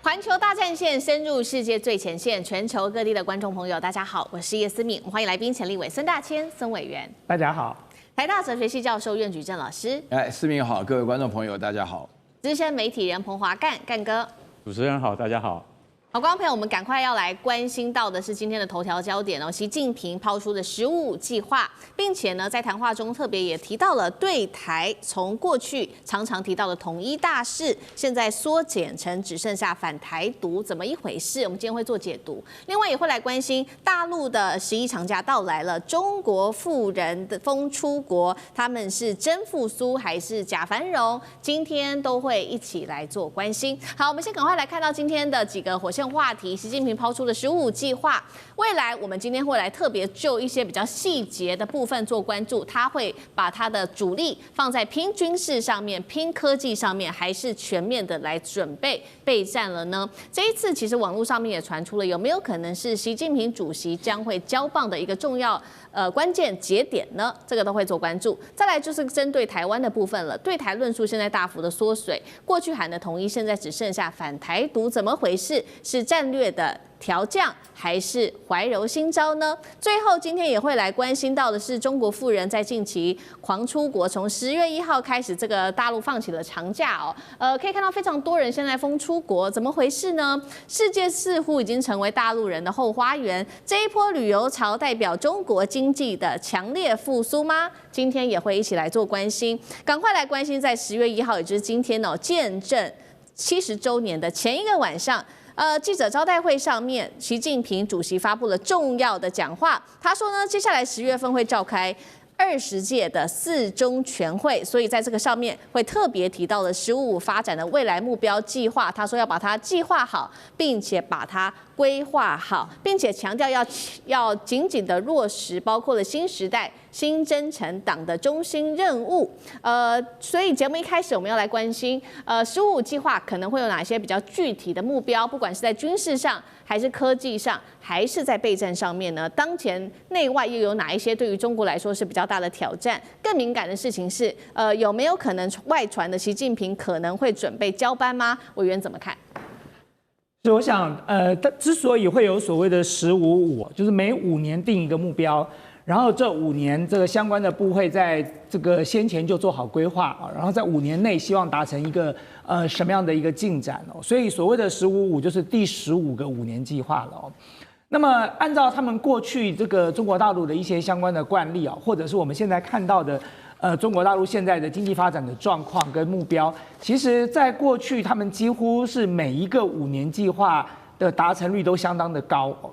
环球大战线深入世界最前线，全球各地的观众朋友，大家好，我是叶思敏，欢迎来宾前立委孙大千、孙委员。大家好，台大哲学系教授苑举正老师。思敏好，各位观众朋友，大家好。资深媒体人彭华干哥。主持人好，大家好。好，观众朋友，我们赶快要来关心到的是今天的头条焦点哦。习近平抛出的“15+5”计划，并且呢，在谈话中特别也提到了对台从过去常常提到的统一大势，现在缩减成只剩下反台独，怎么一回事？我们今天会做解读。另外也会来关心大陆的11长假到来了，中国富人的风出国，他们是真复苏还是假繁荣？今天都会一起来做关心。好，我们先赶快来看到今天的几个火线话题，习近平抛出的“15+5”计划，未来我们今天会来特别就一些比较细节的部分做关注。他会把他的主力放在拼军事上面、拼科技上面，还是全面的来准备备战了呢？这一次其实网络上面也传出了，有没有可能是习近平主席将会交棒的一个重要关键节点呢？这个都会做关注。再来就是针对台湾的部分了，对台论述现在大幅的缩水，过去喊的统一，现在只剩下反台独，怎么回事？是战略的调降还是怀柔新招呢？最后今天也会来关心到的是，中国富人在近期狂出国，从10月1号开始，这个大陆放起了长假哦。可以看到非常多人现在疯出国，怎么回事呢？世界似乎已经成为大陆人的后花园。这一波旅游潮代表中国经济的强烈复苏吗？今天也会一起来做关心，赶快来关心，在10月1号，也就是今天哦，见证70周年的前一个晚上。记者招待会上面，习近平主席发布了重要的讲话。他说呢，接下来10月份会召开20届的4中全会，所以在这个上面会特别提到了“15+5”发展的未来目标计划。他说要把它计划好，并且把它规划好，并且强调要紧紧的落实，包括了新时代新征程党的中心任务。所以节目一开始我们要来关心“15+5”计划可能会有哪些比较具体的目标，不管是在军事上，还是科技上，还是在备战上面呢？当前内外又有哪一些对于中国来说是比较大的挑战？更敏感的事情是，有没有可能外传的习近平可能会准备交班吗？委员怎么看？所以我想，他之所以会有所谓的“15+5”，就是每5年定一个目标，然后这5年这个相关的部会在这个先前就做好规划啊，然后在5年内希望达成一个什么样的一个进展哦，所以所谓的“15+5”就是第15个5年计划了哦。那么按照他们过去这个中国大陆的一些相关的惯例啊，或者是我们现在看到的中国大陆现在的经济发展的状况跟目标，其实在过去他们几乎是每一个5年计划的达成率都相当的高哦。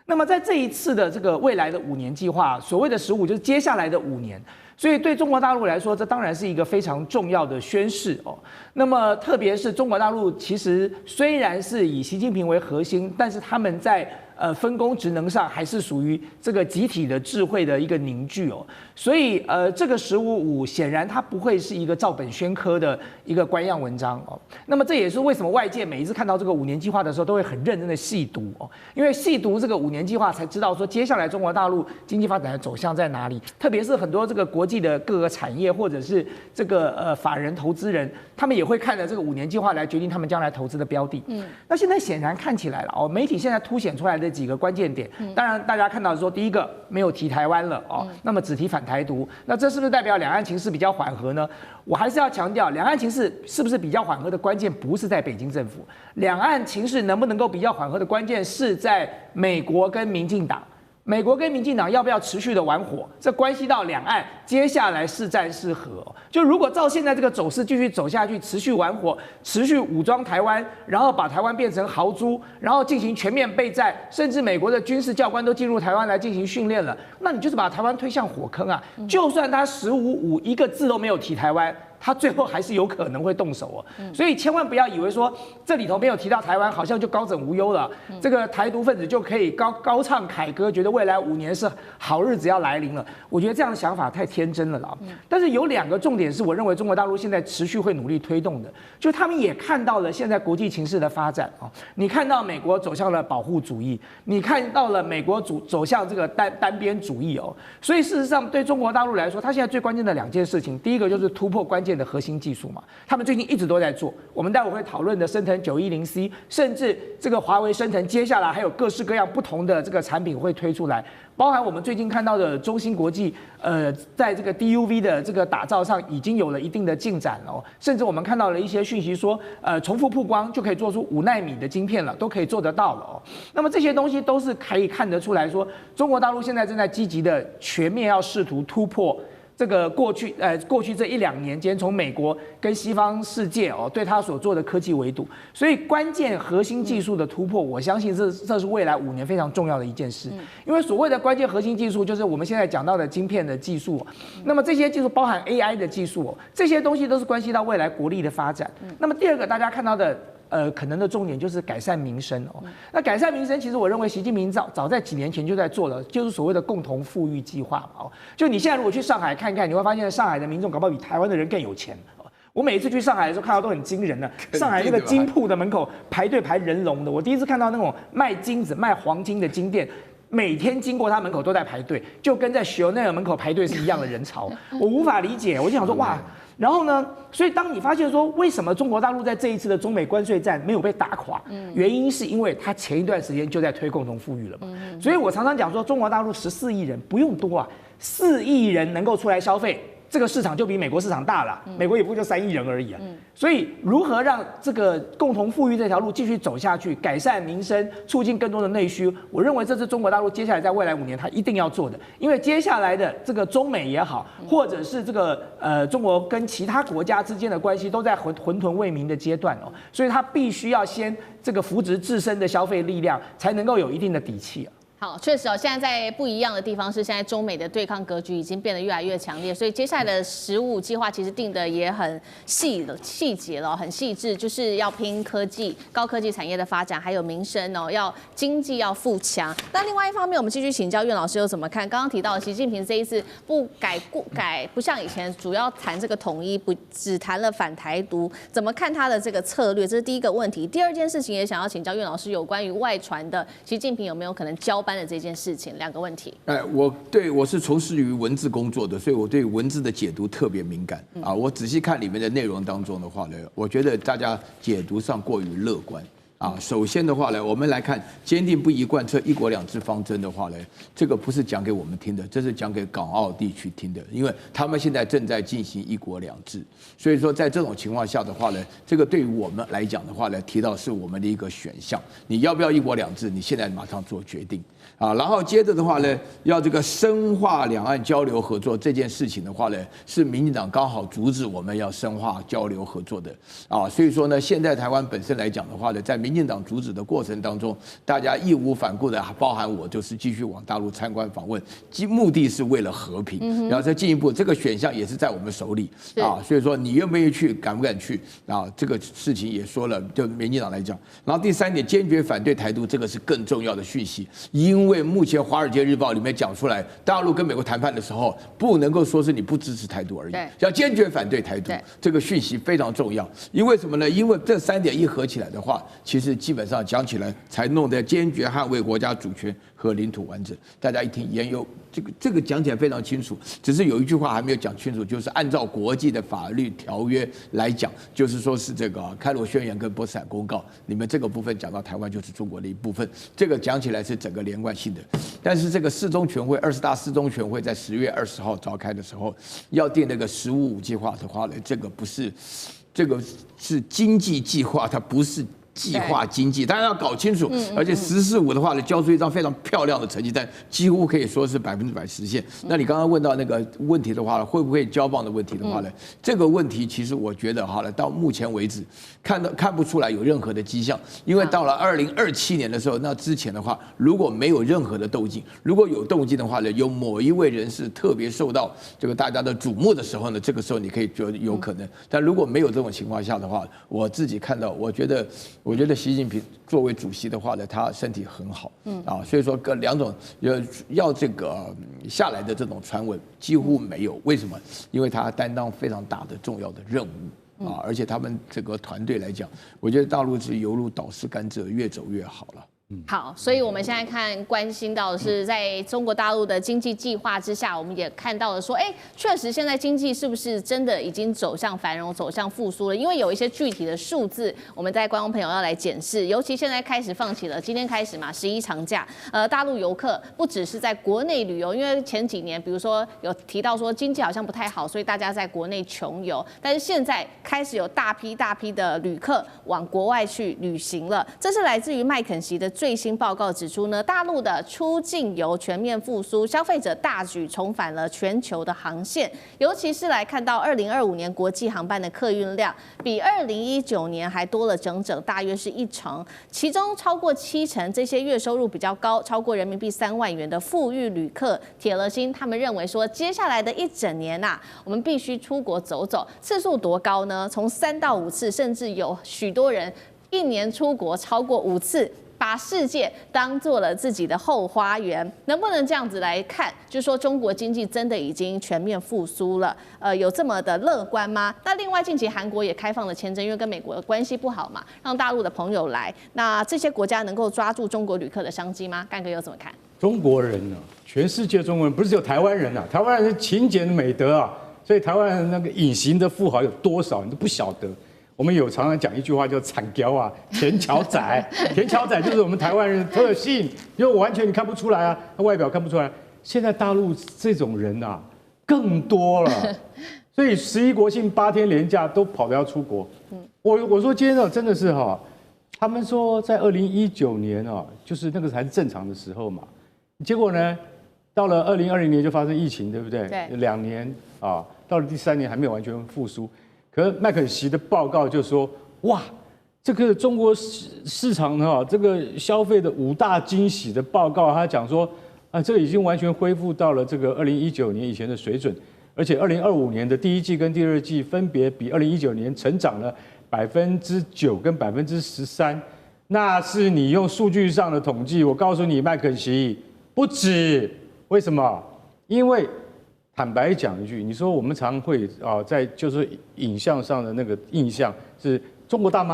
那么在这一次的这个未来的5年计划，所谓的“15+5”就是接下来的5年。所以对中国大陆来说，这当然是一个非常重要的宣示哦。那么特别是中国大陆，其实虽然是以习近平为核心，但是他们在分工职能上还是属于这个集体的智慧的一个凝聚哦。所以这个“15+5”显然它不会是一个照本宣科的一个官样文章哦。那么这也是为什么外界每一次看到这个5年计划的时候，都会很认真的细读哦，因为细读这个5年计划才知道说接下来中国大陆经济发展的走向在哪里，特别是很多这个国际的各个产业或者是这个法人投资人，他们也会看着这个5年计划来决定他们将来投资的标的。那现在显然看起来了哦，媒体现在凸显出来的几个关键点，当然大家看到说，第一个没有提台湾了哦，那么只提反台独，那这是不是代表两岸情势比较缓和呢？我还是要强调，两岸情势是不是比较缓和的关键不是在北京政府，两岸情势能不能够比较缓和的关键是在美国跟民进党。美国跟民进党要不要持续的玩火，这关系到两岸接下来是战是和。就如果照现在这个走势继续走下去，持续玩火，持续武装台湾，然后把台湾变成豪猪，然后进行全面备战，甚至美国的军事教官都进入台湾来进行训练了，那你就是把台湾推向火坑啊！就算他“15+5”一个字都没有提台湾，他最后还是有可能会动手哦。所以千万不要以为说这里头没有提到台湾，好像就高枕无忧了，这个台独分子就可以高唱凯歌，觉得未来5年是好日子要来临了。我觉得这样的想法太天真了啦。但是有2个重点是我认为中国大陆现在持续会努力推动的，就是他们也看到了现在国际情势的发展啊。你看到美国走向了保护主义，你看到了美国走向这个单边主义哦。所以事实上对中国大陆来说，它现在最关键的2件事情，第一个就是突破关键的核心技术嘛，他们最近一直都在做。我们待会会讨论的升腾910C，甚至这个华为升腾，接下来还有各式各样不同的这个产品会推出来。包含我们最近看到的中芯国际，在这个 DUV 的这个打造上已经有了一定的进展了，甚至我们看到了一些讯息说，重复曝光就可以做出5奈米的晶片了，都可以做得到了哦。那么这些东西都是可以看得出来说，中国大陆现在正在积极的全面要试图突破。这个过去这1-2年间，从美国跟西方世界对他所做的科技围堵，所以关键核心技术的突破，我相信这是未来5年非常重要的一件事。因为所谓的关键核心技术，就是我们现在讲到的晶片的技术。那么这些技术包含 AI 的技术，这些东西都是关系到未来国力的发展。那么第二个，大家看到的。可能的重点就是改善民生哦。那改善民生，其实我认为习近平早在几年前就在做了，就是所谓的共同富裕计划嘛。就你现在如果去上海看看，你会发现上海的民众搞不好比台湾的人更有钱。我每一次去上海的时候看到都很惊人的，上海那个金铺的门口排队排人龙的。我第一次看到那种卖金子、卖黄金的金店。每天经过他门口都在排队，就跟在Chanel门口排队是一样的人潮，我无法理解。我就想说哇，然后呢，所以当你发现说为什么中国大陆在这一次的中美关税战没有被打垮，原因是因为他前一段时间就在推共同富裕了嘛。所以我常常讲说，中国大陆14亿人不用多啊，4亿人能够出来消费。这个市场就比美国市场大了，美国也不过就3亿人而已啊。所以如何让这个共同富裕这条路继续走下去，改善民生，促进更多的内需，我认为这是中国大陆接下来在未来5年它一定要做的。因为接下来的这个中美也好，或者是这个中国跟其他国家之间的关系都在混沌未明的阶段哦，所以它必须要先这个扶植自身的消费力量，才能够有一定的底气啊。好，确实哦，现在在不一样的地方是，现在中美的对抗格局已经变得越来越强烈，所以接下来的15计划其实定的也很细节了，很细致，就是要拼科技、高科技产业的发展，还有民生哦，要经济要富强。那另外一方面，我们继续请教苑老师有怎么看？刚刚提到习近平这一次不像以前主要谈这个统一，不只谈了反台独，怎么看他的这个策略？这是第一个问题。第二件事情也想要请教苑老师，有关于外传的习近平有没有可能交班的这件事情，2个问题。我是从事于文字工作的，所以我对文字的解读特别敏感啊。我仔细看里面的内容当中的话呢，我觉得大家解读上过于乐观。首先的话呢，我们来看坚定不移贯彻1国2制方针的话呢，这个不是讲给我们听的，这是讲给港澳地区听的，因为他们现在正在进行1国2制，所以说在这种情况下的话呢，这个对于我们来讲的话呢，提到是我们的一个选项，你要不要1国2制？你现在马上做决定。然后接着的话呢，要这个深化两岸交流合作这件事情的话呢，是民进党刚好阻止我们要深化交流合作的所以说呢，现在台湾本身来讲的话呢，在民进党阻止的过程当中，大家义无反顾的，包含我，就是继续往大陆参观访问，目的是为了和平，然后再进一步，这个选项也是在我们手里所以说你愿不愿意去，敢不敢去这个事情也说了，就民进党来讲。然后第3点，坚决反对台独，这个是更重要的讯息，因为目前《华尔街日报》里面讲出来，大陆跟美国谈判的时候，不能够说是你不支持台独而已，要坚决反对台独，这个讯息非常重要。因为什么呢？因为这3点一合起来的话，其实基本上讲起来，才弄得坚决捍卫国家主权和领土完整。大家一听言有这个讲起来非常清楚，只是有一句话还没有讲清楚，就是按照国际的法律条约来讲，就是说是这个开罗宣言跟波茨坦公告，你们这个部分讲到台湾就是中国的一部分，这个讲起来是整个连贯性的。但是这个四中全会20大四中全会在10月20号召开的时候，要定那个15计划的话呢，这个不是，这个是经济计划，它不是计划经济，大家要搞清楚。而且14.5的话呢，交出一张非常漂亮的成绩单，几乎可以说是100%实现。那你刚刚问到那个问题的话呢，会不会交棒的问题的话呢？这个问题其实我觉得哈了，到目前为止看不出来有任何的迹象，因为到了2027年的时候，那之前的话如果没有任何的动静，如果有动静的话呢，有某一位人士特别受到这个大家的瞩目的时候呢，这个时候你可以觉得有可能。但如果没有这种情况下的话，我自己看到，我觉得习近平作为主席的话呢，他身体很好，所以说各2种要这个下来的这种传闻几乎没有。为什么？因为他担当非常大的重要的任务而且他们这个团队来讲，我觉得大陆是犹如倒吃甘蔗，越走越好了。好，所以我们现在关心到的是，在中国大陆的经济计划之下，我们也看到了说，确实现在经济是不是真的已经走向繁荣、走向复苏了？因为有一些具体的数字，我们在观众朋友要来检视，尤其现在开始放起了，今天开始嘛，11长假，大陆游客不只是在国内旅游，因为前几年比如说有提到说经济好像不太好，所以大家在国内穷游，但是现在开始有大批的旅客往国外去旅行了，这是来自于麦肯锡的最新报告指出呢，大陆的出境游全面复苏，消费者大举重返了全球的航线，尤其是来看到2025年国际航班的客运量比2019年还多了整大约是1成，其中超过70%这些月收入比较高，超过人民币3万元的富裕旅客，铁了心，他们认为说，接下来的一整年我们必须出国走走，次数多高呢？从3到5次，甚至有许多人一年出国超过5次。把世界当做了自己的后花园，能不能这样子来看？就是说中国经济真的已经全面复苏了，有这么的乐观吗？那另外近期韩国也开放了签证，因为跟美国的关系不好嘛，让大陆的朋友来。那这些国家能够抓住中国旅客的商机吗？干哥又怎么看？中国人呢，全世界中国人不是只有台湾人啊，台湾人是勤俭的美德啊，所以台湾人那个隐形的富豪有多少你都不晓得。我们有常常讲一句话叫"惨屌啊，田桥仔"，田桥仔就是我们台湾人的特性，因为完全你看不出来啊，他外表看不出来。现在大陆这种人更多了，所以11国庆8天连假都跑着要出国。我说今天真的是他们说在2019年就是那个才是正常的时候嘛，结果呢，到了2020年就发生疫情，对不对？对，2年到了第3年还没有完全复苏。可是麦肯锡的报告就说，哇，这个中国市场这个消费的5大惊喜的报告，他讲说这个已经完全恢复到了这个2019年以前的水准，而且2025年的第1季跟第2季分别比2019年成长了9%跟13%，那是你用数据上的统计。我告诉你，麦肯锡不止，为什么？因为坦白讲一句，你说我们常会在就是影像上的那个印象是中国大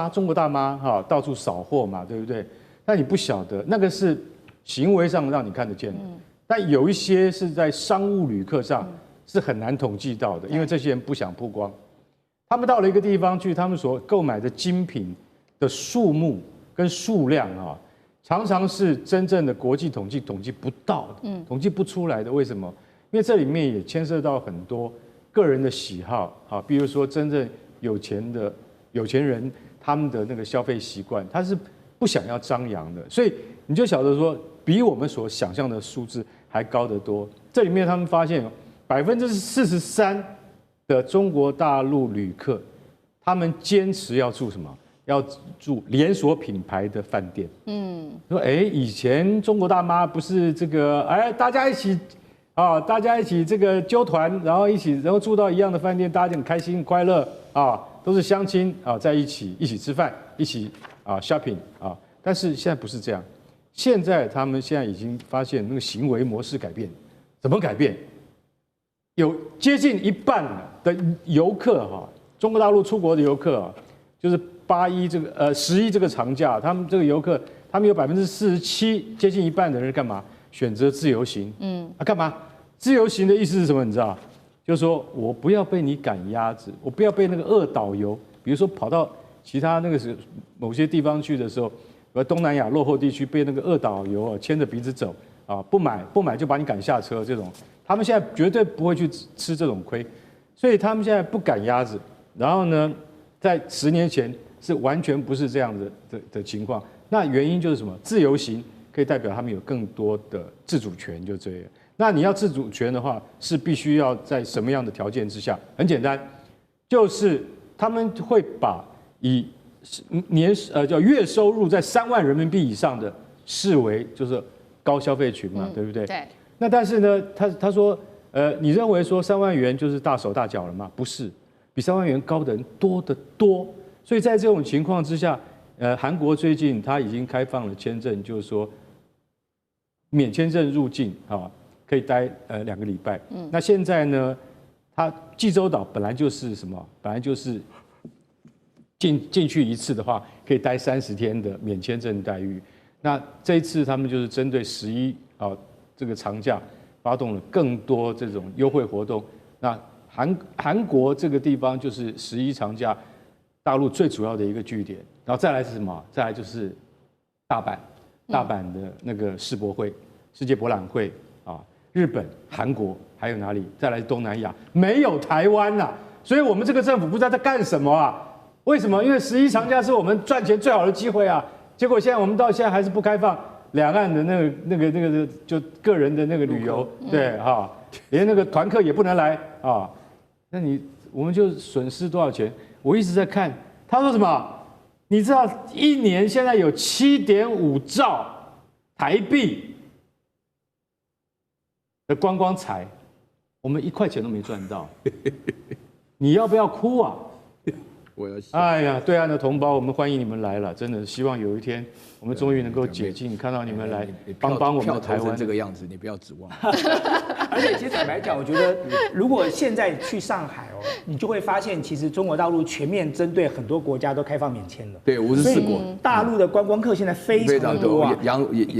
妈到处扫货嘛，对不对？但你不晓得那个是行为上让你看得见的，但有一些是在商务旅客上是很难统计到的，因为这些人不想曝光。他们到了一个地方去，他们所购买的精品的数目跟数量常常是真正的国际统计不到的，统计不出来的。为什么？因为这里面也牵涉到很多个人的喜好比如说真正有钱人他们的那个消费习惯，他是不想要张扬的，所以你就晓得说，比我们所想象的数字还高得多。这里面他们发现43%的中国大陆旅客，他们坚持要住什么？要住连锁品牌的饭店。说以前中国大妈不是这个大家一起这个揪团，然后住到一样的饭店，大家就很开心很快乐都是乡亲在一起吃饭，一起shopping 但是现在不是这样，现在他们现在已经发现那个行为模式改变，怎么改变？有接近一半的游客中国大陆出国的游客就是11这个长假，他们这个游客，他们有47%，接近一半的人干嘛？选择自由行。干嘛？自由行的意思是什么？你知道？就是说我不要被你赶鸭子，我不要被那个恶导游，比如说跑到其他那个某些地方去的时候，东南亚落后地区被那个恶导游牵着鼻子走不买就把你赶下车，这种他们现在绝对不会去吃这种亏，所以他们现在不赶鸭子。然后呢，在10年前是完全不是这样的情况。那原因就是什么？自由行可以代表他们有更多的自主权，就这样。那你要自主权的话，是必须要在什么样的条件之下？很简单，就是他们会把以叫月收入在3万人民币以上的视为就是高消费群嘛，对不对？对。那但是呢，他说，你认为说3万元就是大手大脚了吗？不是，比3万元高的人多得多。所以在这种情况之下，韩国最近他已经开放了签证，就是说免签证入境可以待2个礼拜。那现在呢，他济州岛本来就是什么？本来就是进去一次的话，可以待30天的免签证待遇。那这一次他们就是针对11这个长假，发动了更多这种优惠活动。那韩国这个地方就是11长假大陆最主要的一个据点，然后再来是什么？再来就是大阪的那个世博会、世界博览会啊，日本、韩国还有哪里？再来东南亚，没有台湾啦。所以我们这个政府不知道在干什么啊？为什么？因为11长假是我们赚钱最好的机会啊！结果现在我们到现在还是不开放两岸的那个就个人的那个旅游，对哈，连那个团客也不能来啊。那我们就损失多少钱？我一直在看，他说什么？你知道一年现在有7.5兆台币的观光财，我们1块钱都没赚到，你要不要哭啊？我要哎呀，对岸的同胞，我们欢迎你们来了，真的希望有一天我们终于能够解禁，看到你们来帮我们的台湾这个样子，你不要指望。而且其实坦白讲，我觉得如果现在去上海哦，你就会发现，其实中国大陆全面针对很多国家都开放免签了。对，54国，大陆的观光客现在非常多啊。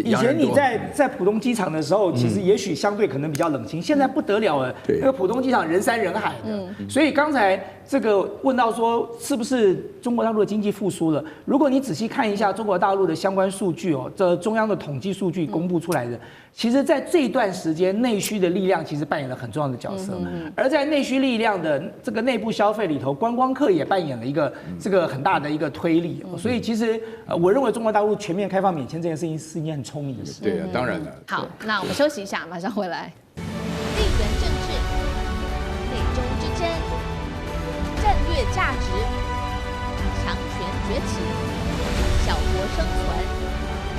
以前你在浦东机场的时候，其实也许相对可能比较冷清，现在不得了了。那个浦东机场人山人海的。所以刚才这个问到说，是不是中国大陆的经济复苏了？如果你仔细看一下中国大陆的相关数据哦，这中央的统计数据公布出来的，其实在这一段时间，内需的力量其实扮演了很重要的角色。而在内需力量的这个内部消费里头，观光客也扮演了一个这个很大的一个推力。所以其实我认为中国大陆全面开放免签这件事情是一件很聪明的事。对啊，当然了。好，那我们休息一下，马上回来。地缘政治、美中之争、战略价值、强权崛起、小国生存。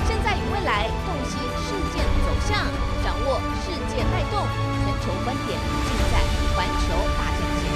现在与未来洞悉事件走向，掌握世界脉动，全球观点尽在环球大讲堂。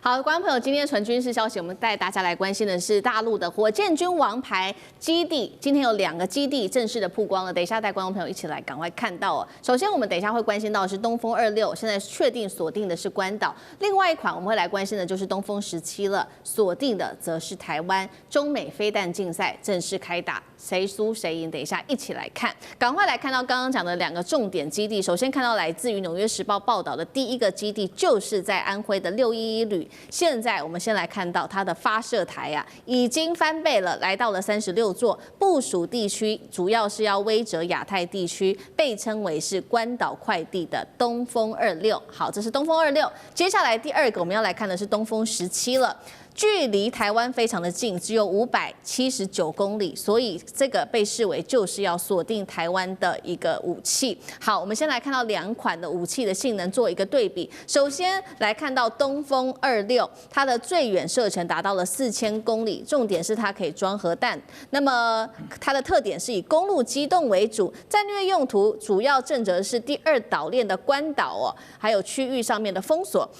好，观众朋友，今天的纯军事消息，我们带大家来关心的是大陆的火箭军王牌基地。今天有2个基地正式的曝光了，等一下带观众朋友一起来赶快看到哦。首先，我们等一下会关心到的是东风26，现在确定锁定的是关岛。另外一款我们会来关心的就是东风17了，锁定的则是台湾。中美飞弹竞赛正式开打，谁输谁赢？等一下一起来看。赶快来看到刚刚讲的2个重点基地。首先看到来自于《纽约时报》报道的第一个基地，就是在安徽的611旅。现在我们先来看到它的发射台啊，已经翻倍了，来到了36座。部署地区主要是要威慑亚太地区，被称为是关岛快递的东风26。好，这是东风26。接下来第2个我们要来看的是东风17了。距离台湾非常的近，只有579公里，所以这个被视为就是要锁定台湾的一个武器。好，我们先来看到2款的武器的性能做一个对比。首先来看到东风26，它的最远射程达到了4000公里，重点是它可以装核弹。那么它的特点是以公路机动为主，战略用途主要正则是第2岛链的关岛哦，还有区域上面的封锁。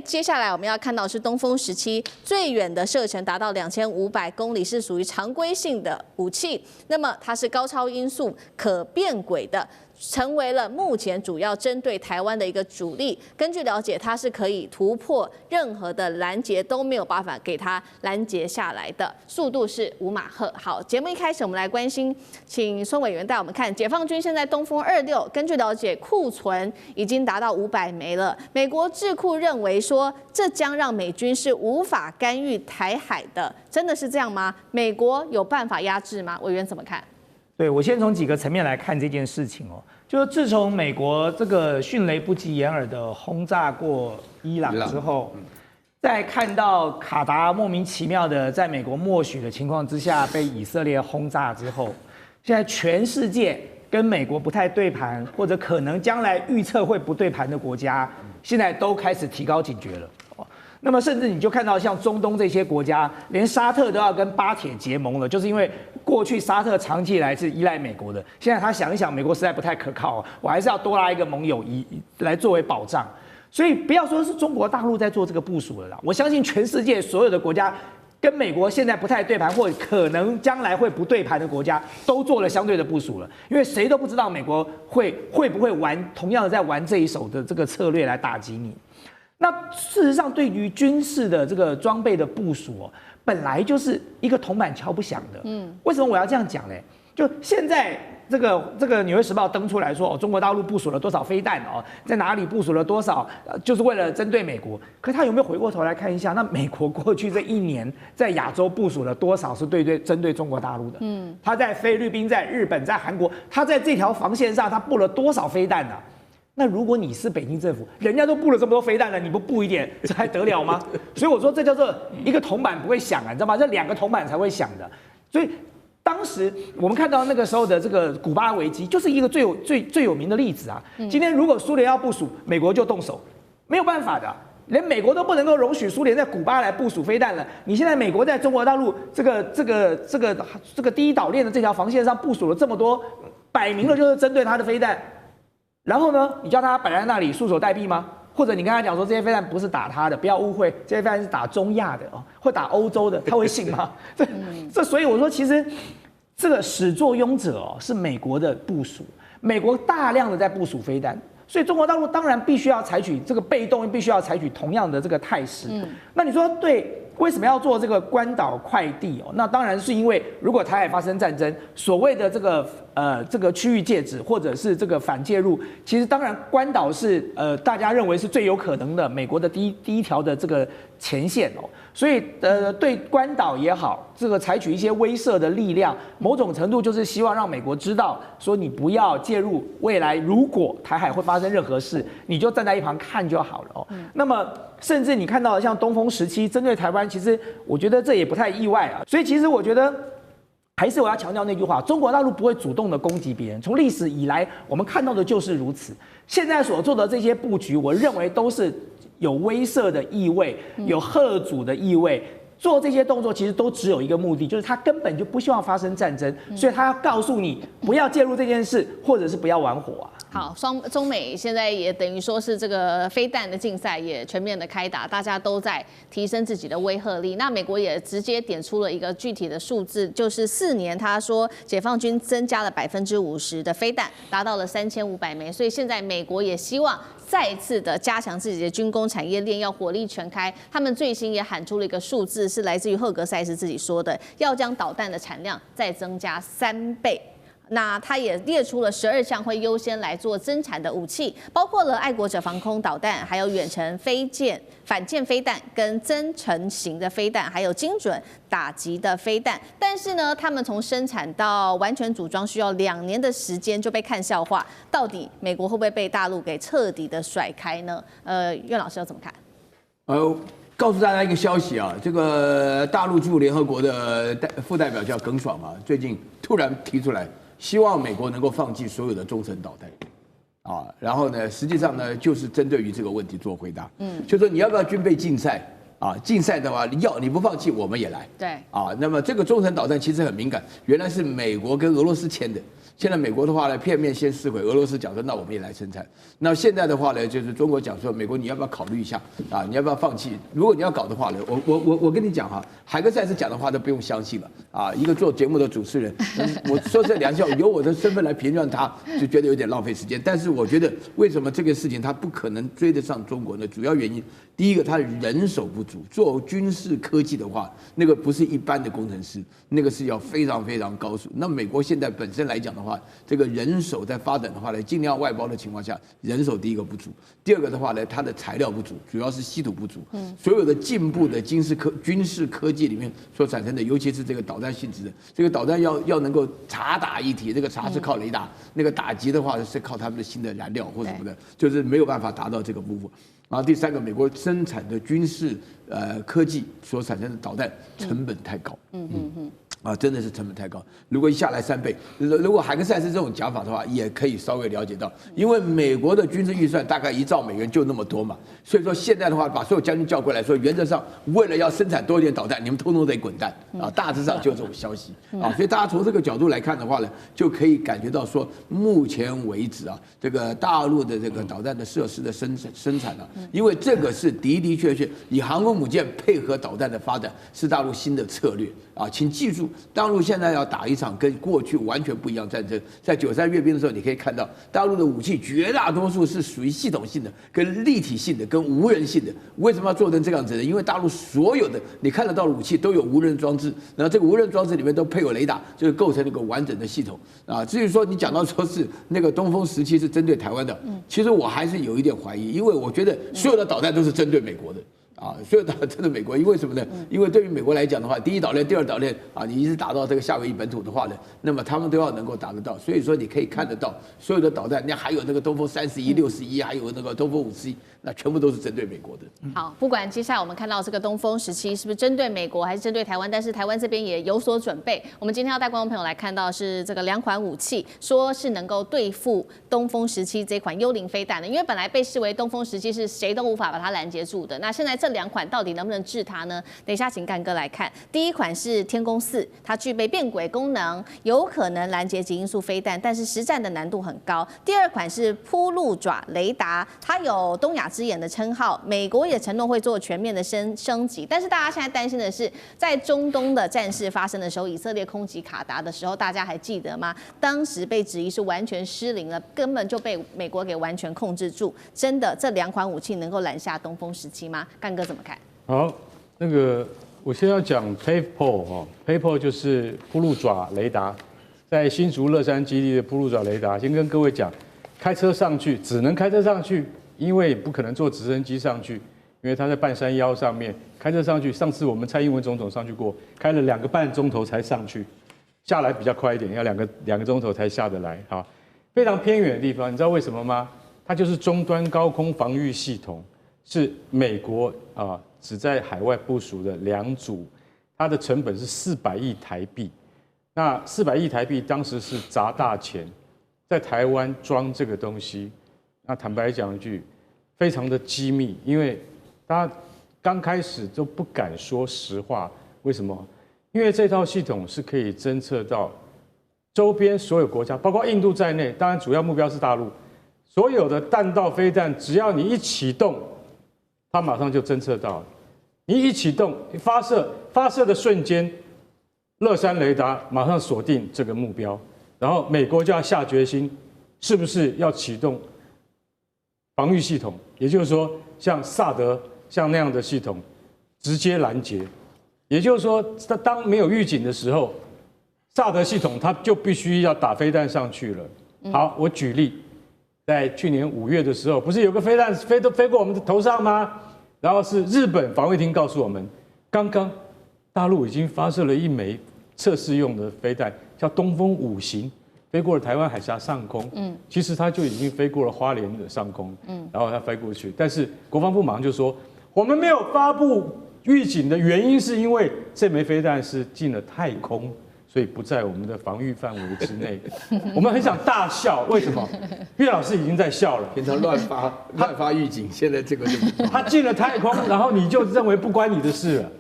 接下来我们要看到是东风17，最远的射程达到2500公里，是属于常规性的武器。那么它是高超音速、可变轨的，成为了目前主要针对台湾的一个主力。根据了解，它是可以突破任何的拦截都没有办法给它拦截下来的，速度是5马赫。好，节目一开始我们来关心，请孙委员带我们看解放军现在东风26，根据了解库存已经达到500枚了。美国智库认为说，这将让美军是无法干预台海的，真的是这样吗？美国有办法压制吗？委员怎么看？对，我先从几个层面来看这件事情哦。就是自从美国这个迅雷不及掩耳的轰炸过伊朗之后，再看到卡达莫名其妙的在美国默许的情况之下被以色列轰炸之后，现在全世界跟美国不太对盘，或者可能将来预测会不对盘的国家，现在都开始提高警觉了。那么甚至你就看到像中东这些国家，连沙特都要跟巴铁结盟了，就是因为过去沙特长期以来是依赖美国的，现在他想一想，美国实在不太可靠，我还是要多拉一个盟友来作为保障。所以不要说是中国大陆在做这个部署了啦，我相信全世界所有的国家跟美国现在不太对盘，或者可能将来会不对盘的国家，都做了相对的部署了，因为谁都不知道美国会不会玩同样的在玩这一手的这个策略来打击你。那事实上，对于军事的这个装备的部署本来就是一个铜板敲不响的。为什么我要这样讲呢？就现在这个《纽约时报》登出来说，中国大陆部署了多少飞弹在哪里部署了多少，就是为了针对美国。可是他有没有回过头来看一下，那美国过去这1年在亚洲部署了多少是针对中国大陆的？他在菲律宾、在日本、在韩国，他在这条防线上他布了多少飞弹呢？那如果你是北京政府，人家都布了这么多飞弹了，你不布一点，这还得了吗？所以我说这叫做一个铜板不会响你知道吗？这2个铜板才会响的。所以当时我们看到那个时候的这个古巴危机，就是一个最有名的例子啊。今天如果苏联要部署，美国就动手，没有办法的。连美国都不能够容许苏联在古巴来部署飞弹了。你现在美国在中国大陆这个第一岛链的这条防线上部署了这么多，摆明了就是针对他的飞弹。然后呢，你叫他摆在那里束手待毙吗？或者你跟他讲说这些飞弹不是打他的，不要误会，这些飞弹是打中亚的或打欧洲的，他会信吗？所以我说，其实这个始作俑者是美国的部署，美国大量的在部署飞弹，所以中国大陆当然必须要采取这个被动，必须要采取同样的这个态势。那你说对？为什么要做这个关岛快递那当然是因为如果台海发生战争，所谓的这个区域戒指或者是这个反介入，其实当然关岛是大家认为是最有可能的美国的第一条的这个前线所以对关岛也好，这个采取一些威慑的力量，某种程度就是希望让美国知道说你不要介入，未来如果台海会发生任何事，你就站在一旁看就好了那么甚至你看到像东风17针对台湾，其实我觉得这也不太意外啊。所以其实我觉得还是我要强调那句话，中国大陆不会主动的攻击别人，从历史以来我们看到的就是如此。现在所做的这些布局，我认为都是有威慑的意味，有嚇阻的意味。做这些动作其实都只有一个目的，就是他根本就不希望发生战争，所以他要告诉你不要介入这件事，或者是不要玩火啊。好，中美现在也等于说是这个飞弹的竞赛也全面的开打，大家都在提升自己的威慑力。那美国也直接点出了一个具体的数字，就是4年，他说解放军增加了50%的飞弹，达到了3500枚。所以现在美国也希望再一次的加强自己的军工产业链，要火力全开。他们最新也喊出了一个数字，是来自于赫格塞斯自己说的，要将导弹的产量再增加3倍。那他也列出了12项会优先来做增产的武器，包括了爱国者防空导弹，还有远程反舰飞弹跟增程型的飞弹，还有精准打击的飞弹。但是呢，他们从生产到完全组装需要2年的时间，就被看笑话。到底美国会不会被大陆给彻底的甩开呢？苑老师要怎么看？告诉大家一个消息啊，这个大陆驻联合国的副代表叫耿爽最近突然提出来，希望美国能够放弃所有的中程导弹，然后呢，实际上呢，就是针对于这个问题做回答，就说你要不要军备竞赛竞赛的话，你不放弃，我们也来，对，那么这个中程导弹其实很敏感，原来是美国跟俄罗斯签的。现在美国的话呢，片面先撕毁，俄罗斯讲说那我们也来生产。那现在的话呢，就是中国讲说，美国你要不要考虑一下你要不要放弃？如果你要搞的话呢，我跟你讲海格塞斯讲的话都不用相信了一个做节目的主持人，我说这良心，由我的身份来评论他，就觉得有点浪费时间。但是我觉得为什么这个事情他不可能追得上中国呢？主要原因，第一个他人手不足，做军事科技的话，那个不是一般的工程师，那个是要非常非常高速。那美国现在本身来讲的话，这个人手在发展的话呢，尽量外包的情况下，人手第一个不足，第二个的话呢，它的材料不足，主要是稀土不足。所有的进步的军事科技里面所产生的，尤其是这个导弹性质的，这个导弹要能够察打一体，这个察是靠雷达，那个打击的话是靠他们的新的燃料或什么的，就是没有办法达到这个部分。然后第三个，美国生产的军事科技所产生的导弹成本太高。真的是成本太高。如果一下来3倍，如果海格塞斯这种讲法的话，也可以稍微了解到，因为美国的军事预算大概1兆美元就那么多嘛，所以说现在的话，把所有将军叫过来说，原则上为了要生产多一点导弹，你们通通得滚蛋大致上就这种消息所以大家从这个角度来看的话呢，就可以感觉到说，目前为止这个大陆的这个导弹的设施的生产因为这个是的确以航空母舰配合导弹的发展是大陆新的策略请记住，大陆现在要打一场跟过去完全不一样战争。在93阅兵的时候，你可以看到大陆的武器绝大多数是属于系统性的、跟立体性的、跟无人性的。为什么要做成这样子呢？因为大陆所有的你看得到的武器都有无人装置，然后这个无人装置里面都配有雷达，就是构成一个完整的系统啊。至于说你讲到说是那个东风17是针对台湾的，其实我还是有一点怀疑，因为我觉得所有的导弹都是针对美国的。所有导弹针对美国，因为什么呢？因为对于美国来讲的话，第一岛链、第二岛链你一直打到这个夏威夷本土的话呢，那么他们都要能够打得到。所以说你可以看得到所有的导弹，那还有那个东风31、61，还有那个东风51，那全部都是针对美国的。好，不管接下来我们看到这个东风17是不是针对美国还是针对台湾，但是台湾这边也有所准备。我们今天要带观众朋友来看到是这个2款武器，说是能够对付东风17这款幽灵飞弹的，因为本来被视为东风17是谁都无法把它拦截住的。那现在这2款到底能不能治它呢？等一下请干哥来看。第一款是天宫4，它具备变轨功能，有可能拦截极音速飞弹，但是实战的难度很高。第二款是铺路爪雷达，它有东亚之眼的称号，美国也承诺会做全面的升级。但是大家现在担心的是，在中东的战事发生的时候，以色列空袭卡达的时候，大家还记得吗？当时被质疑是完全失灵了，根本就被美国给完全控制住。真的，这2款武器能够拦下东风17吗？干哥怎么看？好，那个我先要讲 PavePol 就是铺路爪雷达，在新竹乐山基地的铺路爪雷达，先跟各位讲，开车上去只能开车上去，因为不可能坐直升机上去，因为它在半山腰上面，开车上去。上次我们蔡英文总统上去过，开了2个半钟头才上去，下来比较快一点，要两个钟头才下得来。好，非常偏远的地方，你知道为什么吗？它就是终端高空防御系统，是美国只在海外部署的2组，它的成本是400亿台币。那400亿台币当时是砸大钱，在台湾装这个东西。那坦白讲一句，非常的机密，因为大家刚开始都不敢说实话。为什么？因为这套系统是可以侦测到周边所有国家，包括印度在内，当然主要目标是大陆，所有的弹道飞弹，只要你一启动，它马上就侦测到了。你一启动发射的瞬间，乐山雷达马上锁定这个目标，然后美国就要下决心，是不是要启动防御系统？也就是说，像萨德像那样的系统，直接拦截。也就是说，当没有预警的时候，萨德系统它就必须要打飞弹上去了。好，我举例，在去年5月的时候，不是有个飞弹飞过我们的头上吗？然后是日本防卫厅告诉我们，刚刚大陆已经发射了1枚测试用的飞弹，叫东风5型，飞过了台湾海峡上空。其实它就已经飞过了花莲的上空。然后它飞过去，但是国防部马上就说，我们没有发布预警的原因是因为这枚飞弹是进了太空，所以不在我们的防御范围之内。我们很想大笑，为什么？岳老师已经在笑了。平常乱发预警，现在这个就他进了太空，然后你就认为不关你的事了。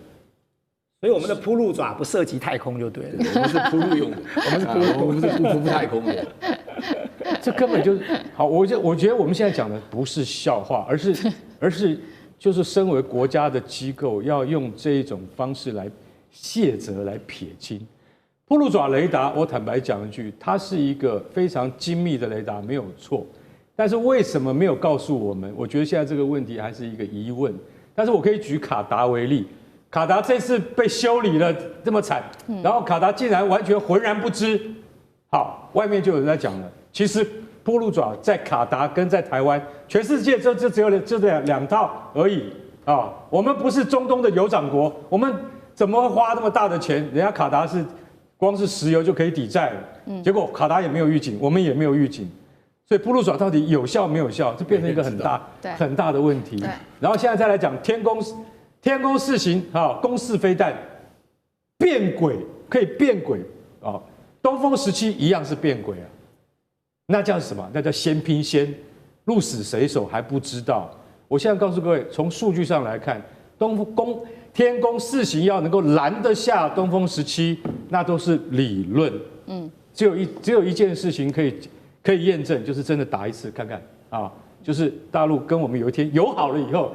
所以我们的铺路爪不涉及太空就对了。我们是铺路用的，我们是铺太空的。这根本就好，我觉得我们现在讲的不是笑话，而是就是身为国家的机构，要用这一种方式来卸责、来撇清。铺路爪雷达，我坦白讲一句，它是一个非常精密的雷达，没有错。但是为什么没有告诉我们？我觉得现在这个问题还是一个疑问。但是我可以举卡达为例，卡达这次被修理了这么惨，然后卡达竟然完全浑然不知。好，外面就有人在讲了，其实铺路爪在卡达跟在台湾，全世界就只有这2套而已啊。我们不是中东的酋长国，我们怎么会花那么大的钱？人家卡达是光是石油就可以抵债了，结果卡达也没有预警，我们也没有预警，所以铺路爪到底有效没有效，这变成一个很大的问题。然后现在再来讲天宫4型攻势飞弹变轨，可以变轨啊。东风17一样是变轨啊，那叫什么？那叫先拼先，鹿死谁手还不知道。我现在告诉各位，从数据上来看，天宫4型要能够拦得下东风17，那都是理论。只有一件事情可以验证，就是真的打一次看看啊，就是大陆跟我们有一天友好了以后，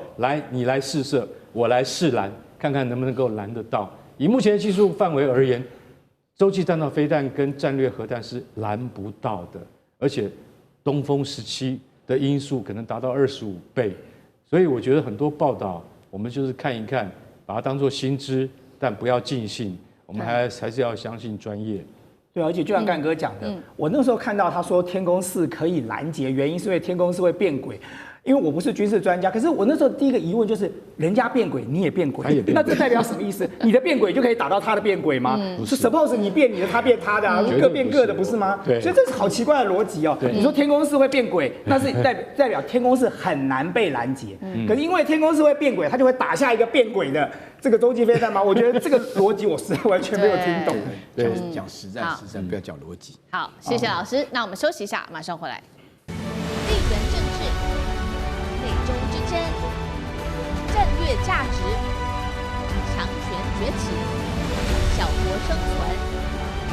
你来试射，我来试拦，看看能不能够拦得到。以目前的技术范围而言，洲际弹道飞弹跟战略核弹是拦不到的，而且东风17的音速可能达到25倍，所以我觉得很多报道我们就是看一看，把它当作新知，但不要尽信，我们还是要相信专业。对，而且就像干哥讲的，我那时候看到他说天宫4可以拦截，原因是因为天宫4会变轨。因为我不是军事专家，可是我那时候第一个疑问就是，人家变轨，你也变轨，那这代表什么意思？你的变轨就可以打到他的变轨吗？是 suppose 你变你的，他变他的啊，各变各的，不是吗？对，所以这是好奇怪的逻辑哦。你说天宫4会变轨，那是代表天宫4很难被拦截。可是因为天宫4会变轨，它就会打下一个变轨的这个洲际飞弹吗？我觉得这个逻辑我实在完全没有听懂。对，讲实战，不要讲逻辑。好，谢谢老师。那我们休息一下，马上回来。地缘政治、美中之争、战略价值、强权崛起、小国生存，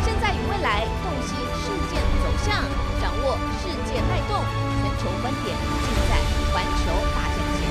现在与未来洞悉事件走向，掌握世界脉动，全球观点尽在环球大战线。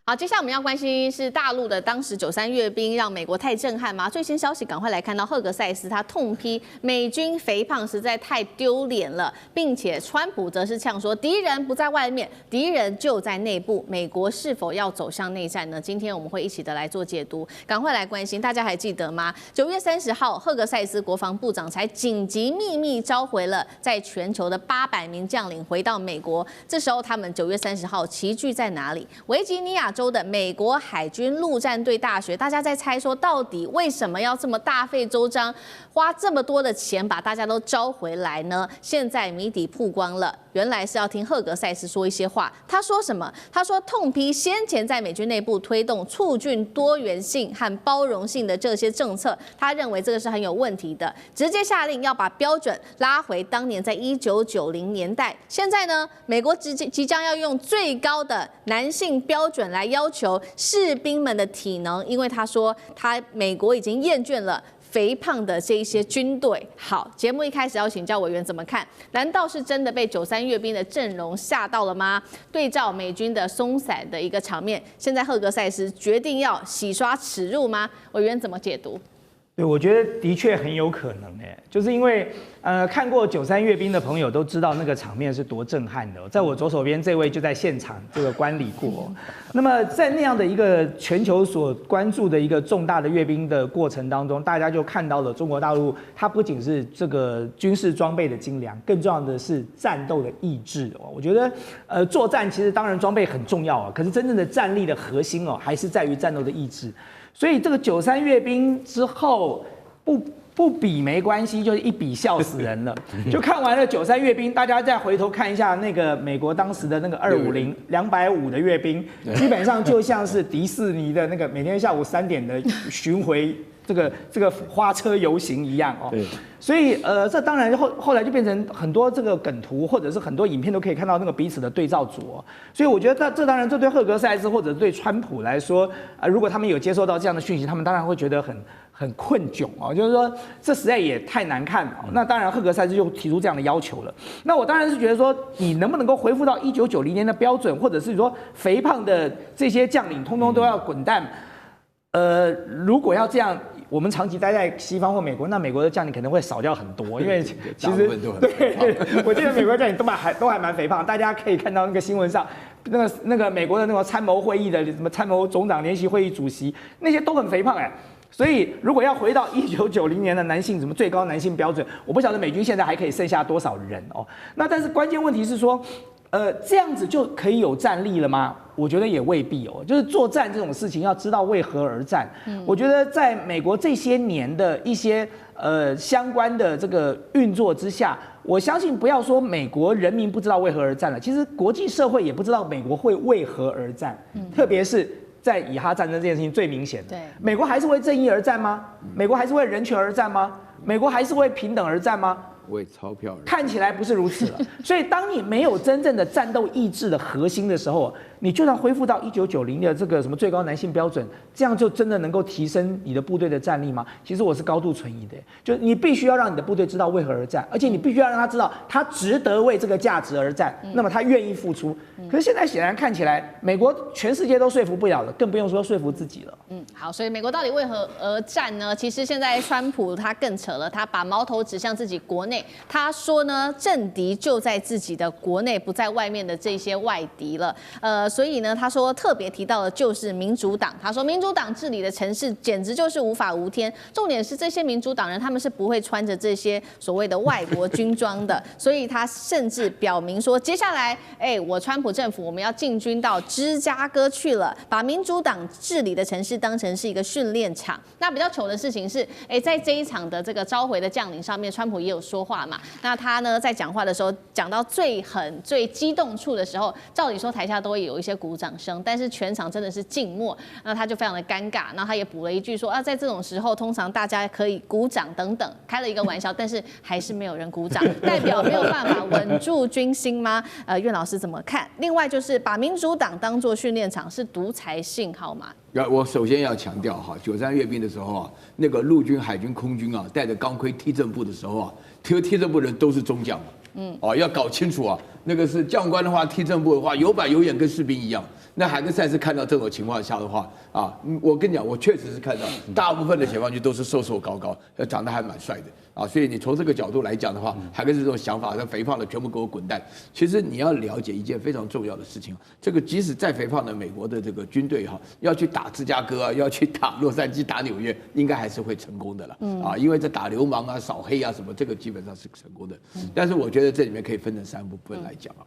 好，接下来我们要关心是大陆的当时93阅兵让美国太震撼吗？最新消息，赶快来看到赫格塞斯他痛批美军肥胖实在太丢脸了，并且川普则是呛说敌人不在外面，敌人就在内部，美国是否要走向内战呢？今天我们会一起的来做解读，赶快来关心，大家还记得吗？9月30号，赫格塞斯国防部长才紧急秘密召回了在全球的800名将领回到美国，这时候他们9月30号齐聚在哪里？维吉尼亚州的美国海军陆战队大学，大家在猜说，到底为什么要这么大费周章，花这么多的钱把大家都招回来呢？现在谜底曝光了，原来是要听赫格塞斯说一些话。他说什么？他说痛批先前在美军内部推动促进多元性和包容性的这些政策，他认为这个是很有问题的，直接下令要把标准拉回当年在1990年代。现在呢，美国即将要用最高的男性标准来要求士兵们的体能，因为他说美国已经厌倦了肥胖的这一些军队。好，节目一开始要请教委员怎么看？难道是真的被93阅兵的阵容吓到了吗？对照美军的松散的一个场面，现在赫格塞斯决定要洗刷耻辱吗？委员怎么解读？对，我觉得的确很有可能就是因为看过93阅兵的朋友都知道那个场面是多震撼的。在我左手边这位就在现场这个观礼过。那么在那样的一个全球所关注的一个重大的阅兵的过程当中，大家就看到了中国大陆它不仅是这个军事装备的精良，更重要的是战斗的意志哦。我觉得作战其实当然装备很重要啊，可是真正的战力的核心哦，还是在于战斗的意志。所以这个93阅兵之后，不比没关系，就是一比笑死人了。就看完了93阅兵，大家再回头看一下那个美国当时的那个250、250的阅兵，基本上就像是迪士尼的那个每天下午3点的巡回这个花车游行一样哦。所以这当然后来就变成很多这个梗图，或者是很多影片都可以看到那个彼此的对照组哦。所以我觉得这当然这对赫格塞斯或者对川普来说，如果他们有接收到这样的讯息，他们当然会觉得很困窘哦，就是说这实在也太难看了。那当然赫格塞斯就提出这样的要求了。那我当然是觉得说，你能不能够恢复到1990年的标准，或者是说肥胖的这些将领通通都要滚蛋？如果要这样，我们长期待在西方或美国，那美国的将领可能会少掉很多，因为其实对，我记得美国将领都还蛮肥胖，大家可以看到那个新闻上，那个美国的那个参谋会议的什么参谋总长联席会议主席，那些都很肥胖所以如果要回到1990年的男性什么最高男性标准，我不晓得美军现在还可以剩下多少人哦。那但是关键问题是说，这样子就可以有战力了吗？我觉得也未必哦。就是作战这种事情，要知道为何而战。我觉得在美国这些年的一些相关的这个运作之下，我相信不要说美国人民不知道为何而战了，其实国际社会也不知道美国会为何而战。特别是在以哈战争这件事情最明显的，美国还是为正义而战吗？美国还是为人权而战吗？美国还是为平等而战吗？为钞票而战。看起来不是如此了。所以，当你没有真正的战斗意志的核心的时候，你就算恢复到1990的这个什么最高男性标准，这样就真的能够提升你的部队的战力吗？其实我是高度存疑的。就是你必须要让你的部队知道为何而战，而且你必须要让他知道他值得为这个价值而战，那么他愿意付出。可是现在显然看起来，美国全世界都说服不了了，更不用说说服自己了。好，所以美国到底为何而战呢？其实现在川普他更扯了，他把矛头指向自己国内，他说呢，政敌就在自己的国内，不在外面的这些外敌了。所以呢，他说特别提到的就是民主党，他说民主党治理的城市简直就是无法无天。重点是这些民主党人他们是不会穿着这些所谓的外国军装的，所以他甚至表明说，接下来，我川普政府我们要进军到芝加哥去了，把民主党治理的城市当成是一个训练场。那比较糗的事情是，在这一场的这个召回的将领上面，川普也有说话嘛。那他呢在讲话的时候，讲到最狠、最激动处的时候，照理说台下都会有一些鼓掌声，但是全场真的是静默，那他就非常的尴尬。然后他也补了一句说啊，在这种时候，通常大家可以鼓掌等等，开了一个玩笑，但是还是没有人鼓掌，代表没有办法稳住军心吗？苑老师怎么看？另外就是把民主党当作训练场，是独裁信号吗？我首先要强调哈，93阅兵的时候啊，那个陆军、海军、空军啊，带着钢盔踢正步的时候啊，踢正步的人都是中将要搞清楚啊，那个是将官的话，踢正步的话，有板有眼，跟士兵一样。那海格赛斯看到这种情况下的话啊，我跟你讲，我确实是看到大部分的解放军都是瘦瘦高高，长得还蛮帅的啊，所以你从这个角度来讲的话，海格赛斯这种想法，那肥胖的全部给我滚蛋。其实你要了解一件非常重要的事情，这个即使再肥胖的美国的这个军队哈，要去打芝加哥啊，要去打洛杉矶、打纽约，应该还是会成功的了啊，因为这打流氓啊、扫黑啊什么，这个基本上是成功的。但是我觉得这里面可以分成3部分来讲啊。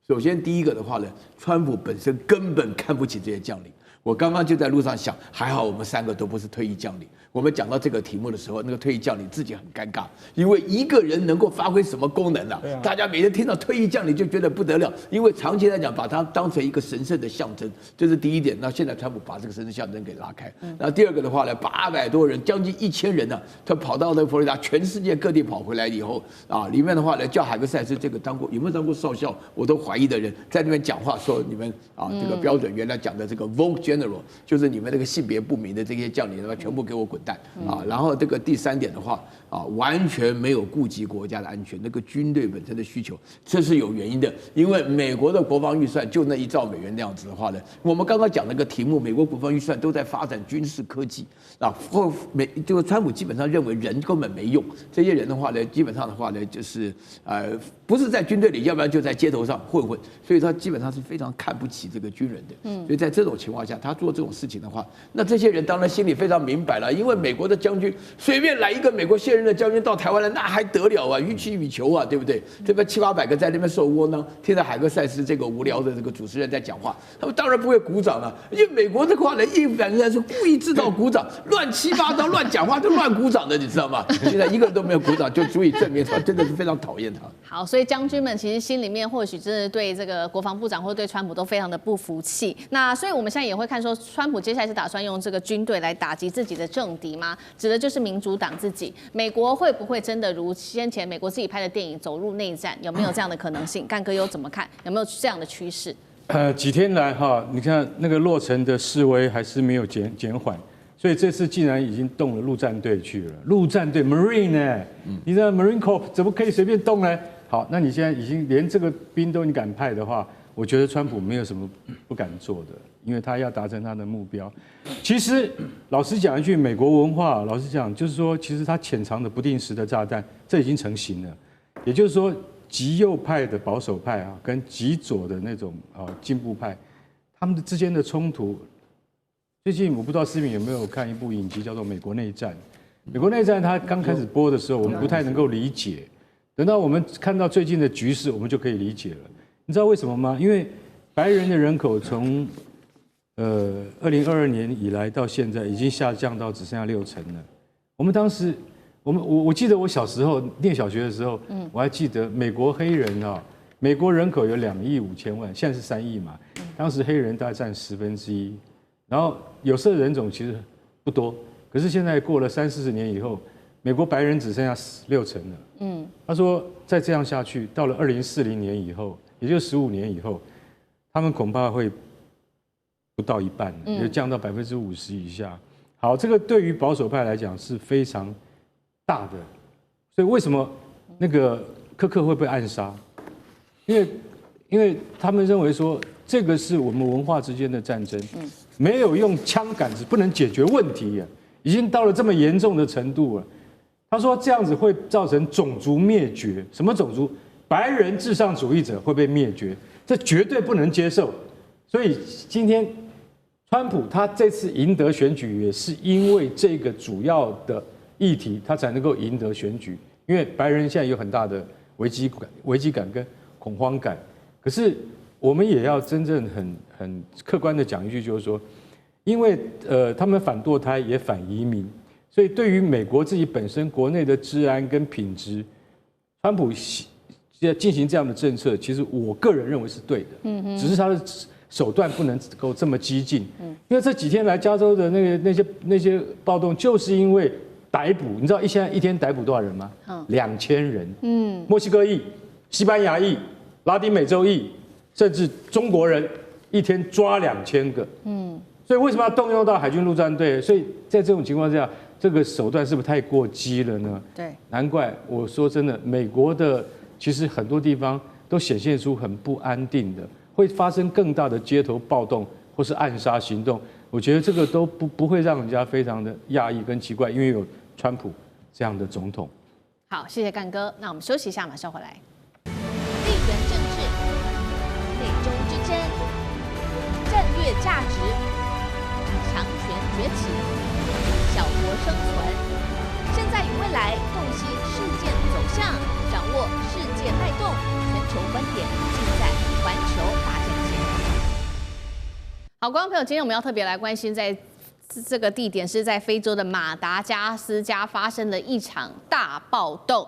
首先，第一个的话呢，川普本身根本看不起这些将领。我刚刚就在路上想，还好我们3个都不是退役将领。我们讲到这个题目的时候，那个退役将领自己很尴尬，因为一个人能够发挥什么功能呢？大家每天听到退役将领就觉得不得了，因为长期来讲把它当成一个神圣的象征，这是第一点。那现在川普把这个神圣象征给拉开。那第二个的话呢，800多人，将近1000人呢，他跑到那佛罗里达，全世界各地跑回来以后啊，里面的话呢，叫海格赛斯这个有没有当过少校，我都怀疑的人，在那边讲话说你们啊这个标准原来讲的这个 Vogue General， 就是你们这个性别不明的这些将领，他妈全部给我滚蛋啊！然后这个第3点的话啊，完全没有顾及国家的安全，那个军队本身的需求，这是有原因的。因为美国的国防预算就那1兆美元那样子的话呢，我们刚刚讲那个题目，美国国防预算都在发展军事科技啊，这个川普基本上认为人根本没用，这些人的话呢，基本上的话呢，就是不是在军队里，要不然就在街头上混，所以他基本上是非常看不起这个军人的。所以在这种情况下，他做这种事情的话，那这些人当然心里非常明白了，因为美国的将军随便来一个美国现任的将军到台湾来，那还得了啊，予取予求啊，对不对？这边700-800个在那边受窝囊，听着海格赛斯这个无聊的这个主持人在讲话，他们当然不会鼓掌了，因为美国这话呢，一般人是故意制造鼓掌，乱七八糟乱讲话就乱鼓掌的，你知道吗？现在一个人都没有鼓掌，就足以证明他真的是非常讨厌他。好，所以将军们其实心里面或许真的对这个国防部长或对川普都非常的不服气。那所以我们现在也会看说，川普接下来是打算用这个军队来打击自己的政敌吗？指的就是民主党自己。美国会不会真的如先前美国自己拍的电影走入内战？有没有这样的可能性？干哥又怎么看？有没有这样的趋势？几天来哈，你看那个洛城的示威还是没有减缓，所以这次竟然已经动了陆战队去了。陆战队 Marine 呢？你知道 Marine Corps 怎么可以随便动呢？好，那你现在已经连这个兵都你敢派的话，我觉得川普没有什么不敢做的，因为他要达成他的目标。其实老实讲一句，美国文化，老实讲就是说，其实他潜藏的不定时的炸弹，这已经成型了。也就是说，极右派的保守派啊，跟极左的那种进步派，他们之间的冲突。最近我不知道思敏有没有看一部影集，叫做《美国内战》。美国内战它刚开始播的时候，我们不太能够理解。等到我们看到最近的局势，我们就可以理解了。你知道为什么吗？因为白人的人口从2022年以来到现在已经下降到只剩下60%了。我们当时，我记得我小时候念小学的时候，我还记得美国黑人啊，美国人口有2亿5千万，现在是3亿嘛。当时黑人大概占1/10，然后有色人种其实不多，可是现在过了30-40年以后，美国白人只剩下60%了。他说再这样下去，到了2040年以后，也就15年以后，他们恐怕会不到一半，也就降到50%以下。好，这个对于保守派来讲是非常大的，所以为什么那个柯克会被暗杀？因为他们认为说这个是我们文化之间的战争，没有用枪杆子不能解决问题，已经到了这么严重的程度了。他说这样子会造成种族灭绝，什么种族？白人至上主义者会被灭绝，这绝对不能接受。所以今天川普他这次赢得选举，也是因为这个主要的议题，他才能够赢得选举。因为白人现在有很大的危机感跟恐慌感。可是我们也要真正很客观的讲一句，就是说，因为他们反堕胎也反移民。所以，对于美国自己本身国内的治安跟品质，川普进行这样的政策，其实我个人认为是对的。只是他的手段不能够这么激进。因为这几天来加州的那些暴动，就是因为逮捕。你知道现在一天逮捕多少人吗？2000人。墨西哥裔、西班牙裔、拉丁美洲裔，甚至中国人，一天抓2000个。所以为什么要动用到海军陆战队？所以在这种情况下，这个手段是不是太过激了呢？对，难怪我说真的，美国的其实很多地方都显现出很不安定的，会发生更大的街头暴动或是暗杀行动。我觉得这个都不会让人家非常的讶异跟奇怪，因为有川普这样的总统。好，谢谢干哥。那我们休息一下，马上回来。地缘政治、美中之争、战略价值、强权崛起、小国生存，现在与未来洞悉事件走向，掌握世界脉动，全球观点尽在环球大战线。好，观众朋友，今天我们要特别来关心在这个地点是在非洲的马达加斯加发生的一场大暴动，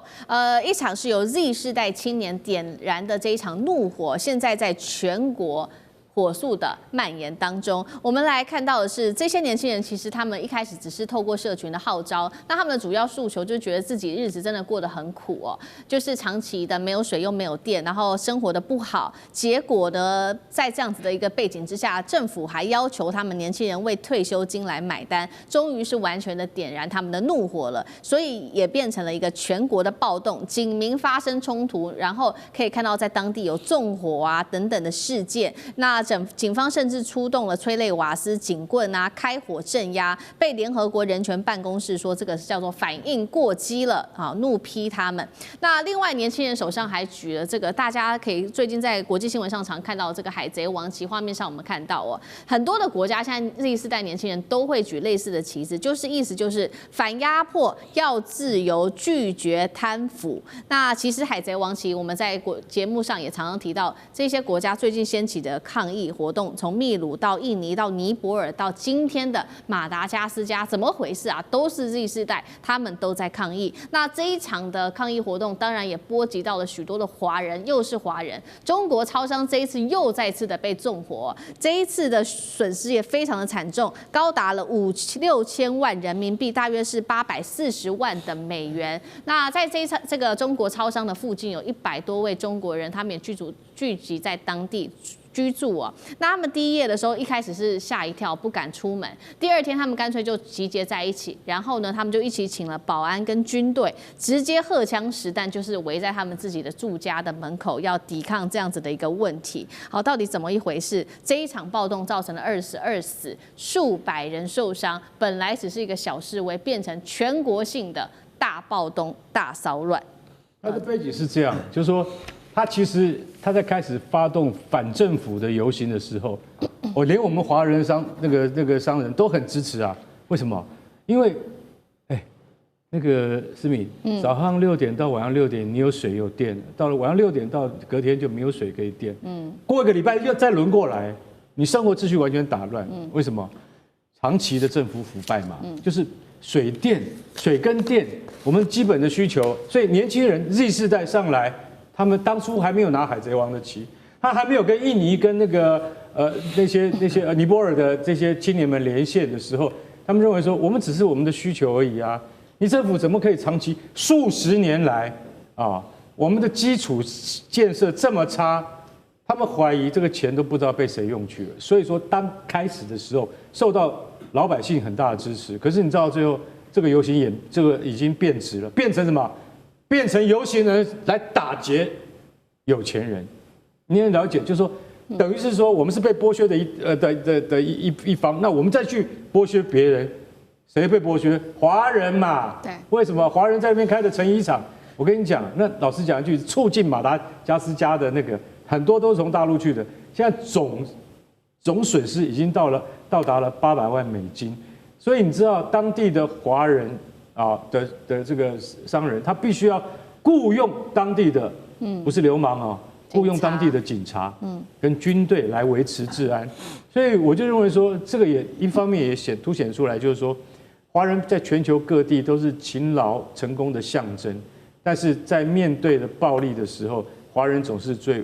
一场是由 Z 世代青年点燃的这一场怒火，现在在全国火速的蔓延当中。我们来看到的是，这些年轻人其实他们一开始只是透过社群的号召，那他们的主要诉求就是觉得自己日子真的过得很苦哦，就是长期的没有水又没有电，然后生活的不好。结果呢，在这样子的一个背景之下，政府还要求他们年轻人为退休金来买单，终于是完全的点燃他们的怒火了，所以也变成了一个全国的暴动，警民发生冲突，然后可以看到在当地有纵火啊等等的事件。那警方甚至出动了催泪瓦斯、警棍啊，开火镇压，被联合国人权办公室说这个是叫做反应过激了啊，怒批他们。那另外，年轻人手上还举了这个，大家可以最近在国际新闻上常看到这个海贼王旗，画面上我们看到哦，很多的国家现在这一世代年轻人都会举类似的旗帜，意思就是反压迫、要自由、拒绝贪腐。那其实海贼王旗我们在节目上也常常提到，这些国家最近掀起的抗议活动，从秘鲁到印尼到尼泊尔到今天的马达加斯加，怎么回事啊？都是 Z 世代，他们都在抗议。那这一场的抗议活动，当然也波及到了许多的华人，又是华人。中国超商这一次又再次的被纵火，这一次的损失也非常的惨重，高达了5-6千万人民币，大约是840万的美元。那在这个中国超商的附近，有100多位中国人，他们也聚集在当地居住哦。那他们第一夜的时候，一开始是吓一跳，不敢出门。第二天，他们干脆就集结在一起，然后呢，他们就一起请了保安跟军队，直接荷枪实弹，就是围在他们自己的住家的门口，要抵抗这样子的一个问题。好，到底怎么一回事？这一场暴动造成了22死，数百人受伤。本来只是一个小示威，变成全国性的大暴动、大骚乱。它的背景是这样，就是说，他在开始发动反政府的游行的时候，连我们华人那个商人都很支持啊。为什么？因为，那个思敏，早上6点到晚上6点，你有水有电，到了晚上6点到隔天就没有水可以电。过一个礼拜又再轮过来，你生活秩序完全打乱。为什么？长期的政府腐败嘛，就是水跟电，我们基本的需求，所以年轻人 Z 世代上来。他们当初还没有拿海贼王的旗，他还没有跟印尼跟那些尼泊尔的这些青年们连线的时候，他们认为说我们只是我们的需求而已啊！你政府怎么可以长期数十年来啊，我们的基础建设这么差，他们怀疑这个钱都不知道被谁用去了。所以说，当开始的时候受到老百姓很大的支持，可是你知道最后这个游行这个已经变质了，变成什么？变成游行人来打劫有钱人。你也了解，就是说，等于是说我们是被剥削的一方，那我们再去剥削别人，谁被剥削？华人嘛。对。为什么华人在那边开的成衣厂？我跟你讲，那老实讲一句，促进马达加斯加的那个很多都是从大陆去的，现在总损失已经到达了800万美金。所以你知道当地的华人的这个商人，他必须要雇佣当地的，不是流氓啊，雇佣当地的警察，跟军队来维持治安。所以我就认为说，这个也一方面也凸显出来，就是说，华人在全球各地都是勤劳成功的象征，但是在面对的暴力的时候，华人总是最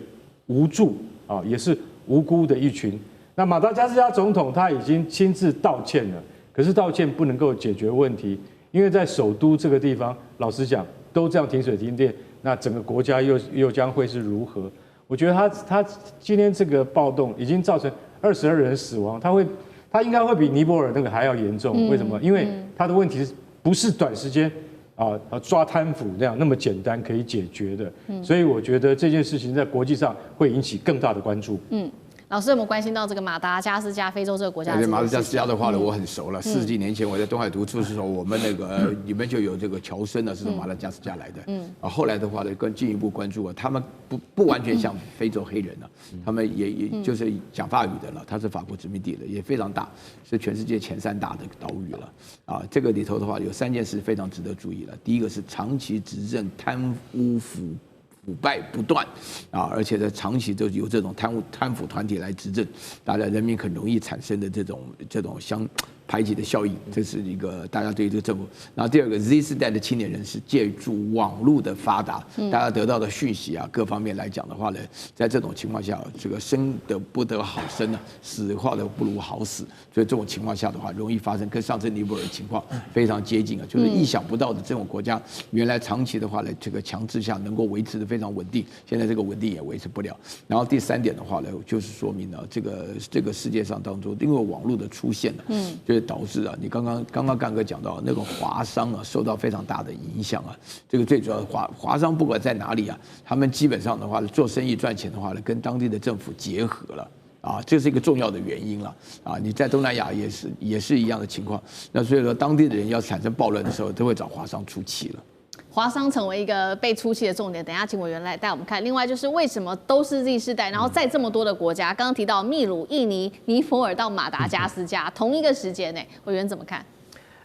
无助啊，也是无辜的一群。那马达加斯加总统他已经亲自道歉了。可是道歉不能够解决问题，因为在首都这个地方，老实讲，都这样停水停电，那整个国家又将会是如何？我觉得他今天这个暴动已经造成22人死亡，他应该会比尼泊尔那个还要严重。为什么？因为他的问题不是短时间抓贪腐那么简单可以解决的，所以我觉得这件事情在国际上会引起更大的关注。老师有没有关心到这个马达加斯加非洲这个国家？马达加斯加的话呢，我很熟了。40几年前我在东海读书的时候，我们那个里面就有这个侨生呢，是从马达加斯加来的。后来的话呢，更进一步关注他们不完全像非洲黑人了，他们也就是讲法语的了。它是法国殖民地的，也非常大，是全世界前3大的岛屿了。这个里头的话有3件事非常值得注意了。第一个是长期执政贪污腐败不断而且呢，长期都有这种贪腐团体来执政，大家人民很容易产生的这种排挤的效应，这是一个大家对这个政府。然后第二个 Z 世代的青年人是借助网络的发达，大家得到的讯息各方面来讲的话呢，在这种情况下，这个生得不得好生死化的不如好死，所以这种情况下的话，容易发生跟上次尼泊尔的情况非常接近就是意想不到的这种国家，原来长期的话呢，这个强制下能够维持的非常稳定，现在这个稳定也维持不了。然后第3点的话呢，就是说明了这个世界上当中，因为网络的出现就是导致你刚刚干哥讲到那个华商受到非常大的影响这个最主要的华商不管在哪里他们基本上的话做生意赚钱的话呢，跟当地的政府结合了。这是一个重要的原因了你在东南亚也是一样的情况。那所以说，当地的人要产生暴乱的时候，都会找华商出气了。华商成为一个被出气的重点，等一下请委员来带我们看。另外就是为什么都是 Z 世代，然后在这么多的国家，刚刚提到秘鲁、印尼、尼泊尔到马达加斯加，同一个时间委员怎么看？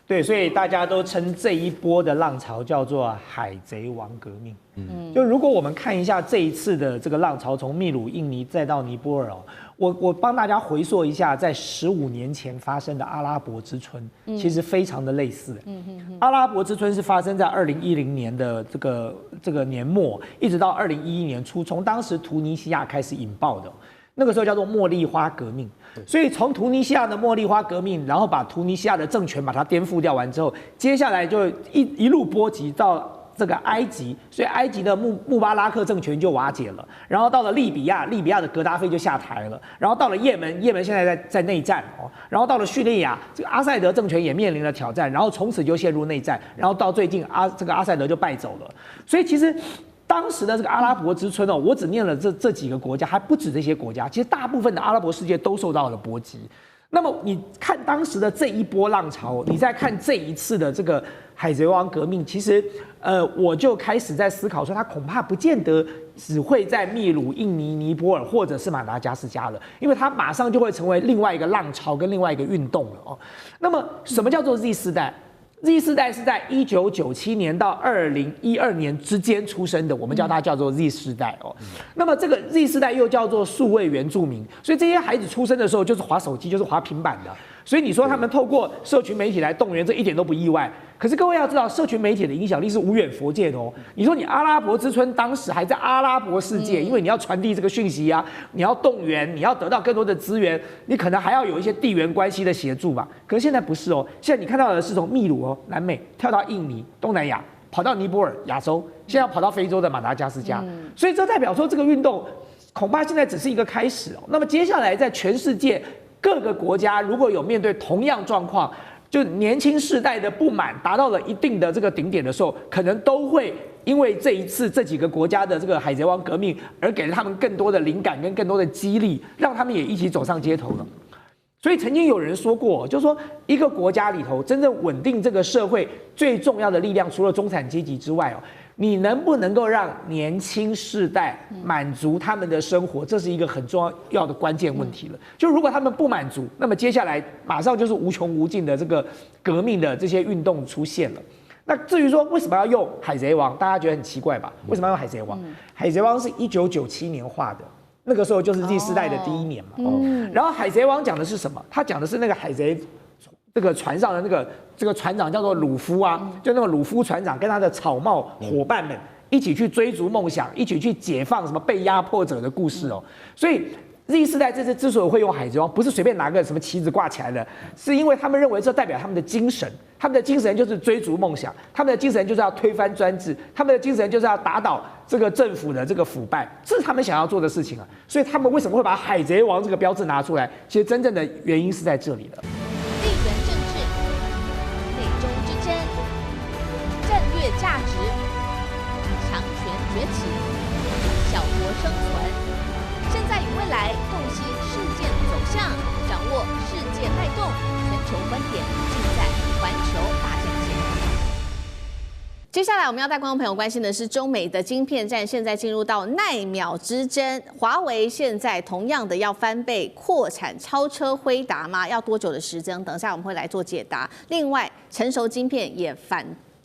对，所以大家都称这一波的浪潮叫做海贼王革命。就如果我们看一下这一次的这个浪潮，从秘鲁、印尼再到尼泊尔我帮大家回溯一下，在15年前发生的阿拉伯之春，其实非常的类似。阿拉伯之春是发生在2010年的这个年末，一直到2011年初，从当时突尼西亚开始引爆的。那个时候叫做茉莉花革命，所以从突尼西亚的茉莉花革命，然后把突尼西亚的政权把它颠覆掉完之后，接下来就一路波及到这个埃及，所以埃及的穆巴拉克政权就瓦解了，然后到了利比亚的格达费就下台了，然后到了也门现在在内战然后到了叙利亚，这个阿塞德政权也面临了挑战，然后从此就陷入内战，然后到最近这个阿塞德就败走了，所以其实。当时的这个阿拉伯之春我只念了这几个国家，还不止这些国家，其实大部分的阿拉伯世界都受到了波及。那么你看当时的这一波浪潮，你再看这一次的这个海贼王革命，其实我就开始在思考说，它恐怕不见得只会在秘鲁、印尼、尼泊尔或者是马达加斯加了，因为它马上就会成为另外一个浪潮跟另外一个运动了那么什么叫做 Z 世代？Z 世代是在1997年到2012年之间出生的，我们叫做 Z 世代那么这个 Z 世代又叫做数位原住民，所以这些孩子出生的时候就是滑手机，就是滑平板的。所以你说他们透过社群媒体来动员，这一点都不意外。可是各位要知道，社群媒体的影响力是无远弗届的你说你阿拉伯之春当时还在阿拉伯世界，因为你要传递这个讯息你要动员，你要得到更多的资源，你可能还要有一些地缘关系的协助吧。可是现在不是现在你看到的是从秘鲁南美跳到印尼、东南亚，跑到尼泊尔亚洲，现在要跑到非洲的马达加斯加，所以这代表说这个运动恐怕现在只是一个开始哦。那么接下来在全世界各个国家如果有面对同样状况，就年轻世代的不满达到了一定的这个顶点的时候，可能都会因为这一次这几个国家的这个海贼王革命而给了他们更多的灵感跟更多的激励，让他们也一起走上街头了。所以曾经有人说过，就是说一个国家里头真正稳定这个社会最重要的力量，除了中产阶级之外哦，你能不能够让年轻世代满足他们的生活，这是一个很重要的关键问题了。就如果他们不满足，那么接下来马上就是无穷无尽的这个革命的这些运动出现了。那至于说为什么要用海贼王，大家觉得很奇怪吧？为什么要用海贼王？海贼王是1997年画的。那个时候就是 Z 世代的第一年嘛，然后海贼王讲的是什么？他讲的是那个海贼这个船上的这个船长叫做鲁夫啊，就那个鲁夫船长跟他的草帽伙伴们一起去追逐梦想，一起去解放什么被压迫者的故事哦。所以 Z 世代这次之所以会用海贼王，不是随便拿个什么旗子挂起来的，是因为他们认为这代表他们的精神。他们的精神就是追逐梦想，他们的精神就是要推翻专制，他们的精神就是要打倒这个政府的这个腐败，这是他们想要做的事情啊。所以他们为什么会把海贼王这个标志拿出来？其实真正的原因是在这里的。地缘政治、美中之争、战略价值、强权崛起、小国生存，现在与未来洞悉事件走向，掌握世界脉动，全球观点尽在环球大战线。接下来我们要带观众朋友关心的是中美的晶片战，现在进入到奈秒之争。华为现在同样的要翻倍扩产超车辉达吗？要多久的时间？等一下我们会来做解答。另外，成熟晶片也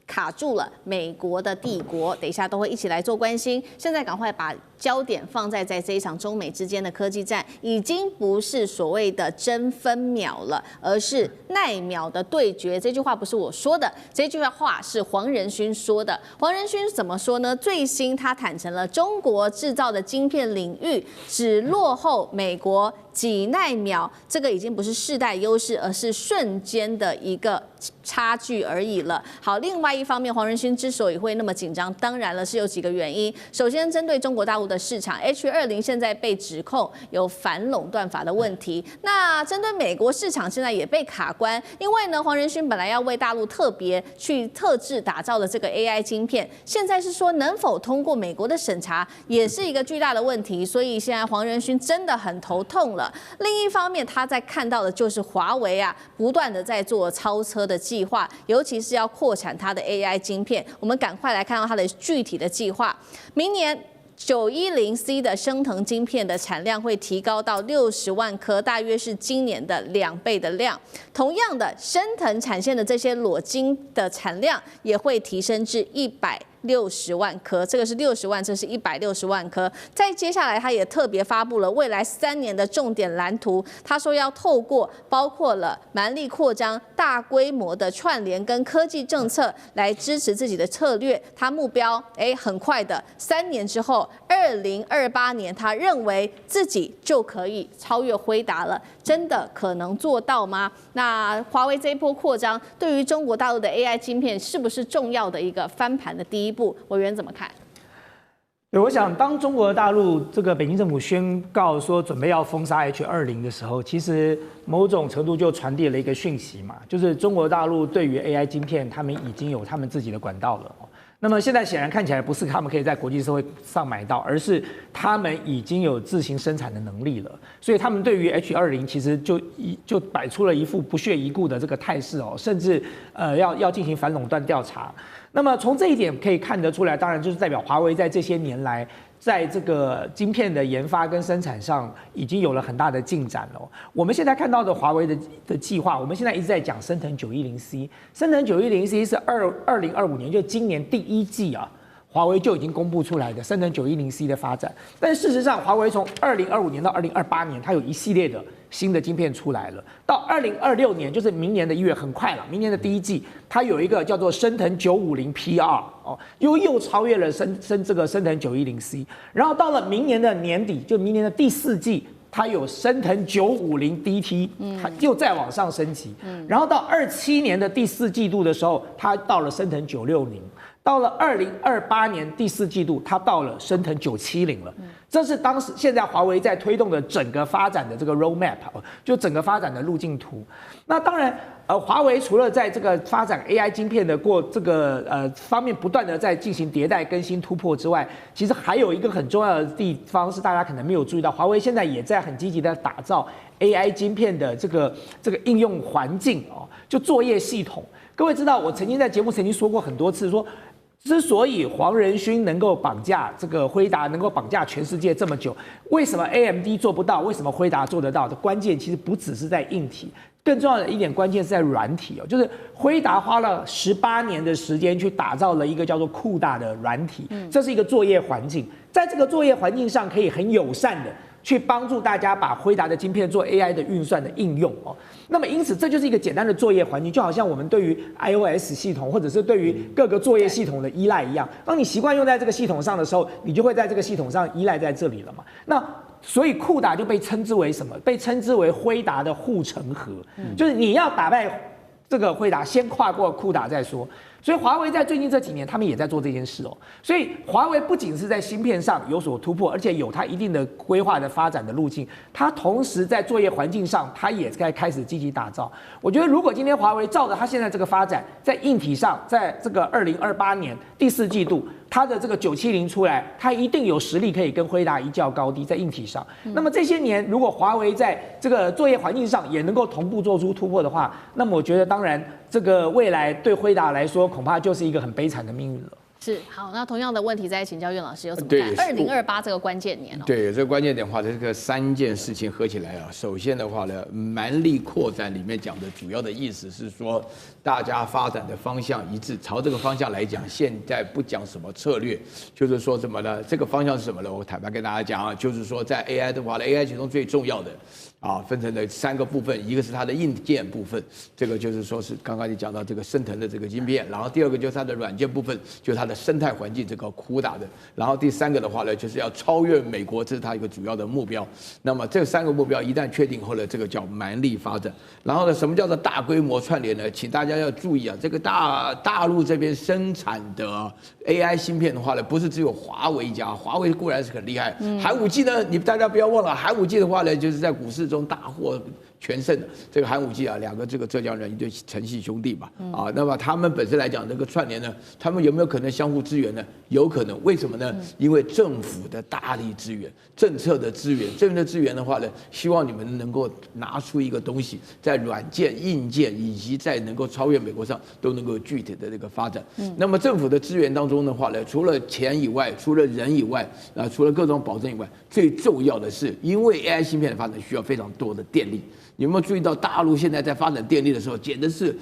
卡住了美国的帝国，等一下都会一起来做关心。现在赶快把焦点放在这一场中美之间的科技战，已经不是所谓的争分秒了，而是奈秒的对决。这句话不是我说的，这句话是黄仁勋说的。黄仁勋怎么说呢？最新他坦诚了，中国制造的晶片领域只落后美国几奈秒，这个已经不是世代优势，而是瞬间的一个差距而已了。好，另外一方面，黄仁勋之所以会那么紧张，当然了是有几个原因。首先，针对中国大陆的市场 ，H20现在被指控有反垄断法的问题。那针对美国市场，现在也被卡关，因为呢，黄仁勋本来要为大陆特制打造的这个 AI 晶片，现在是说能否通过美国的审查，也是一个巨大的问题。所以现在黄仁勋真的很头痛了。另一方面，他在看到的就是华为啊，不断的在做超车的计划，尤其是要扩产它的 AI 晶片。我们赶快来看到它的具体的计划。明年910C 的升腾晶片的产量会提高到60万颗，大约是今年的2倍的量。同样的，升腾产线的这些裸晶的产量也会提升至160万颗，这个是60万，这是160万颗。再接下来，他也特别发布了未来3年的重点蓝图。他说要透过包括了蛮力扩张、大规模的串联跟科技政策来支持自己的策略。他目标很快的3年之后，2028年，他认为自己就可以超越辉达了。真的可能做到吗？那华为这一波扩张，对于中国大陆的 AI 晶片是不是重要的一个翻盘的第一步？委员怎么看？对，我想当中国大陆这个北京政府宣告说准备要封杀 H20的时候，其实某种程度就传递了一个讯息嘛，就是中国大陆对于 AI 晶片，他们已经有他们自己的管道了。那么现在显然看起来不是他们可以在国际社会上买到，而是他们已经有自行生产的能力了。所以他们对于 H20其实就摆出了一副不屑一顾的这个态势哦，甚至要进行反垄断调查。那么从这一点可以看得出来，当然就是代表华为在这些年来，在这个晶片的研发跟生产上已经有了很大的进展了。我们现在看到的华为的计划，我们现在一直在讲升腾910C，升腾910C 是2025年，就今年第1季啊，华为就已经公布出来的升腾910C 的发展。但事实上，华为从2025年到2028年，它有一系列的新的晶片出来了。到2026年，就是明年的1月，很快了，明年的第1季，它有一个叫做升腾950PR 哦，又超越了升腾910C。然后到了明年的年底，就明年的第4季，它有升腾950DT，它又再往上升级。然后到27年的第4季度的时候，它到了升腾960。到了2028年第4季度，它到了升腾970了。这是当时现在华为在推动的整个发展的这个 roadmap， 就整个发展的路径图。那当然，华为除了在这个发展 AI 晶片的方面不断的在进行迭代更新突破之外，其实还有一个很重要的地方是大家可能没有注意到，华为现在也在很积极的打造 AI 晶片的这个应用环境哦，就作业系统。各位知道，我曾经在节目说过很多次说。之所以黄仁勋能够绑架这个辉达，能够绑架全世界这么久，为什么 AMD 做不到？为什么辉达做得到？的关键其实不只是在硬体，更重要的一点关键是在软体哦，就是辉达花了18年的时间去打造了一个叫做酷达的软体，这是一个作业环境，在这个作业环境上可以很友善的去帮助大家把辉达的晶片做 AI 的运算的应用哦。那么因此这就是一个简单的作业环境，就好像我们对于 iOS 系统或者是对于各个作业系统的依赖一样。当你习惯用在这个系统上的时候，你就会在这个系统上依赖在这里了嘛。那所以酷达就被称之为什么？被称之为辉达的护城河，就是你要打败这个辉达，先跨过酷达再说。所以华为在最近这几年，他们也在做这件事哦。所以华为不仅是在芯片上有所突破，而且有它一定的规划的发展的路径。它同时在作业环境上，它也在开始积极打造。我觉得，如果今天华为照着它现在这个发展，在硬体上，在这个2028年第4季度，它的这个970出来，它一定有实力可以跟辉达一较高低在硬体上。那么这些年，如果华为在这个作业环境上也能够同步做出突破的话，那么我觉得当然这个未来对辉达来说，恐怕就是一个很悲惨的命运了。是好，那同样的问题再请教苑老师有怎么看？2028这个关键年哦。对，这个关键点的话，这个3件事情合起来啊，首先的话呢，蛮力扩展里面讲的主要的意思是说，大家发展的方向一致，朝这个方向来讲，现在不讲什么策略，就是说什么呢？这个方向是什么呢？我坦白跟大家讲啊，就是说在 AI 的话呢 ，AI 其中最重要的。分成了3个部分，一个是它的硬件部分，这个就是说是刚刚你讲到这个升腾的这个晶片，然后第2个就是它的软件部分，就是它的生态环境这个酷达的，然后第3个的话呢，就是要超越美国，这是它一个主要的目标。那么这3个目标一旦确定后呢，这个叫蛮力发展。然后呢，什么叫做大规模串联呢？请大家要注意啊，这个大陆这边生产的 AI 芯片的话呢，不是只有华为一家，华为固然是很厉害，寒武纪呢，大家不要忘了，寒武纪的话呢，就是在股市中大获全胜的这个寒武纪啊，2个这个浙江人，一对陈系兄弟嘛，那么他们本身来讲，这个串联呢，他们有没有可能相互支援呢？有可能，为什么呢？因为政府的大力支援，政策的支援，政策的支援的话呢，希望你们能够拿出一个东西，在软件、硬件以及在能够超越美国上，都能够具体的这个发展。那么政府的支援当中的话呢，除了钱以外，除了人以外，除了各种保证以外，最重要的是，因为 AI 芯片的发展需要非常多的电力。你有没有注意到大陆现在在发展电力的时候，简直是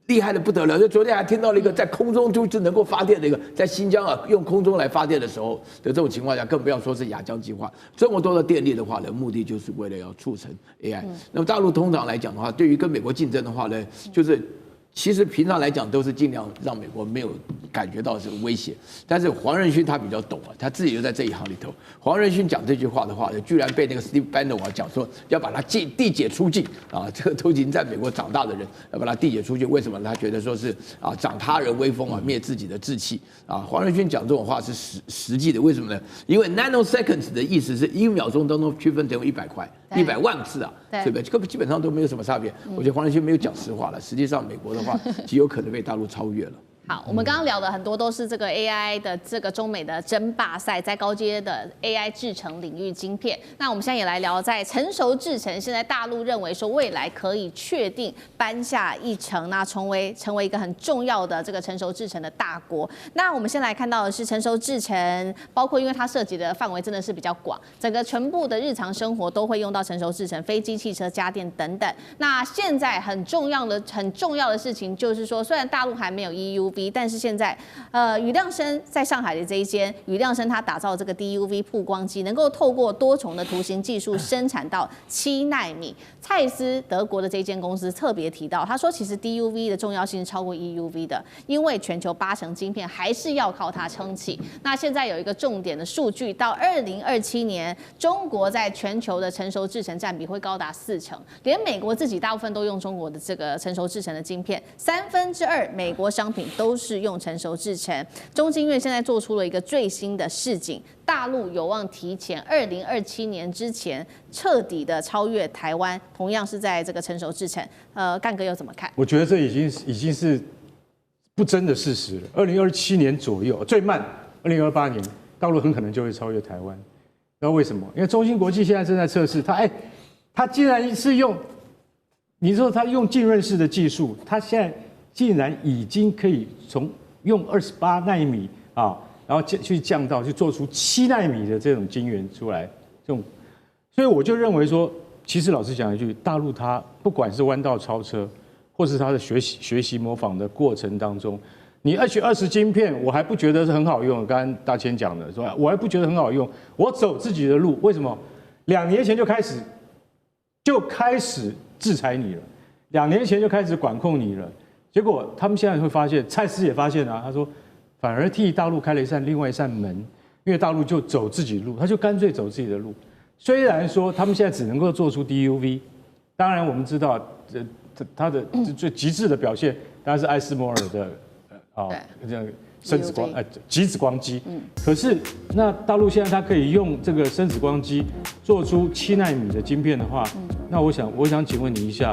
厉害的不得了？就昨天还听到了一个在空中就能够发电的一个，在新疆啊用空中来发电的时候的这种情况下，更不要说是亚江计划这么多的电力的话呢，目的就是为了要促成 AI。那么大陆通常来讲的话，对于跟美国竞争的话呢，就是其实平常来讲都是尽量让美国没有感觉到这个威胁，但是黄仁勋他比较懂啊，他自己就在这一行里头。黄仁勋讲这句话的话呢，居然被那个 Steve Bannon 讲说要把他递解出境啊，这个都已经在美国长大的人要把他递解出境，为什么？他觉得说是长他人威风啊，灭自己的志气啊。黄仁勋讲这种话是实际的，为什么呢？因为 nanoseconds 的意思是1秒钟当中区分成100块，100万次啊，对不对？这个基本上都没有什么差别。我觉得黄仁勋没有讲实话了，实际上美国的话极有可能被大陆超越了。好，我们刚刚聊的很多都是这个 AI 的这个中美的争霸赛，在高阶的 AI 制程领域晶片。那我们现在也来聊，在成熟制程，现在大陆认为说未来可以确定搬下一城，那成为一个很重要的这个成熟制程的大国。那我们先来看到的是成熟制程，包括因为它涉及的范围真的是比较广，整个全部的日常生活都会用到成熟制程，飞机、汽车、家电等等。那现在很重要的事情就是说，虽然大陆还没有 EUV。但是现在，宇亮生在上海的这一间宇亮生，它打造这个 DUV 曝光机，能够透过多重的图形技术生产到7奈米。蔡司德国的这间公司特别提到，他说其实 DUV 的重要性是超过 EUV 的，因为全球80%晶片还是要靠它撑起。那现在有一个重点的数据，到2027年，中国在全球的成熟制程占比会高达40%，连美国自己大部分都用中国的这个成熟制程的晶片，2/3美国商品都都是用成熟制程。中经院现在做出了一个最新的示警，大陆有望提前2027年之前彻底的超越台湾，同样是在这个成熟制程。干哥又怎么看？我觉得这已经是不争的事实了。2027年左右，最慢2028年，大陆很可能就会超越台湾。知道为什么？因为中芯国际现在正在测试，它既然是用，你说它用浸润式的技术，它现在竟然已经可以从用28奈米啊，然后去降到去做出7奈米的这种晶圆出来，所以我就认为说，其实老实讲一句，大陆它不管是弯道超车，或是它的学习模仿的过程当中。你H20晶片，我还不觉得是很好用。刚刚大千讲的，是吧？我还不觉得很好用，我走自己的路。为什么？2年前就开始制裁你了，2年前就开始管控你了。结果他们现在会发现，蔡司也发现啊，他说反而替大陆开了另外一扇门，因为大陆就走自己的路，他就干脆走自己的路。虽然说他们现在只能够做出 DUV， 当然我们知道，它的最极致的表现当然是艾斯摩尔的。这样深紫光极紫光机，可是那大陆现在它可以用这个深紫光机做出7奈米的晶片的话，那我想请问你一下，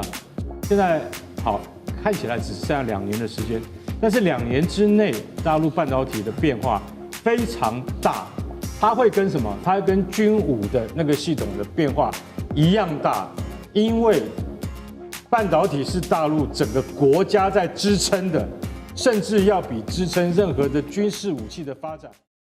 现在好看起来只剩下2年的时间，但是2年之内大陆半导体的变化非常大，它会跟什么？它会跟军武的那个系统的变化一样大，因为半导体是大陆整个国家在支撑的。甚至要比支撑任何的军事武器的发展。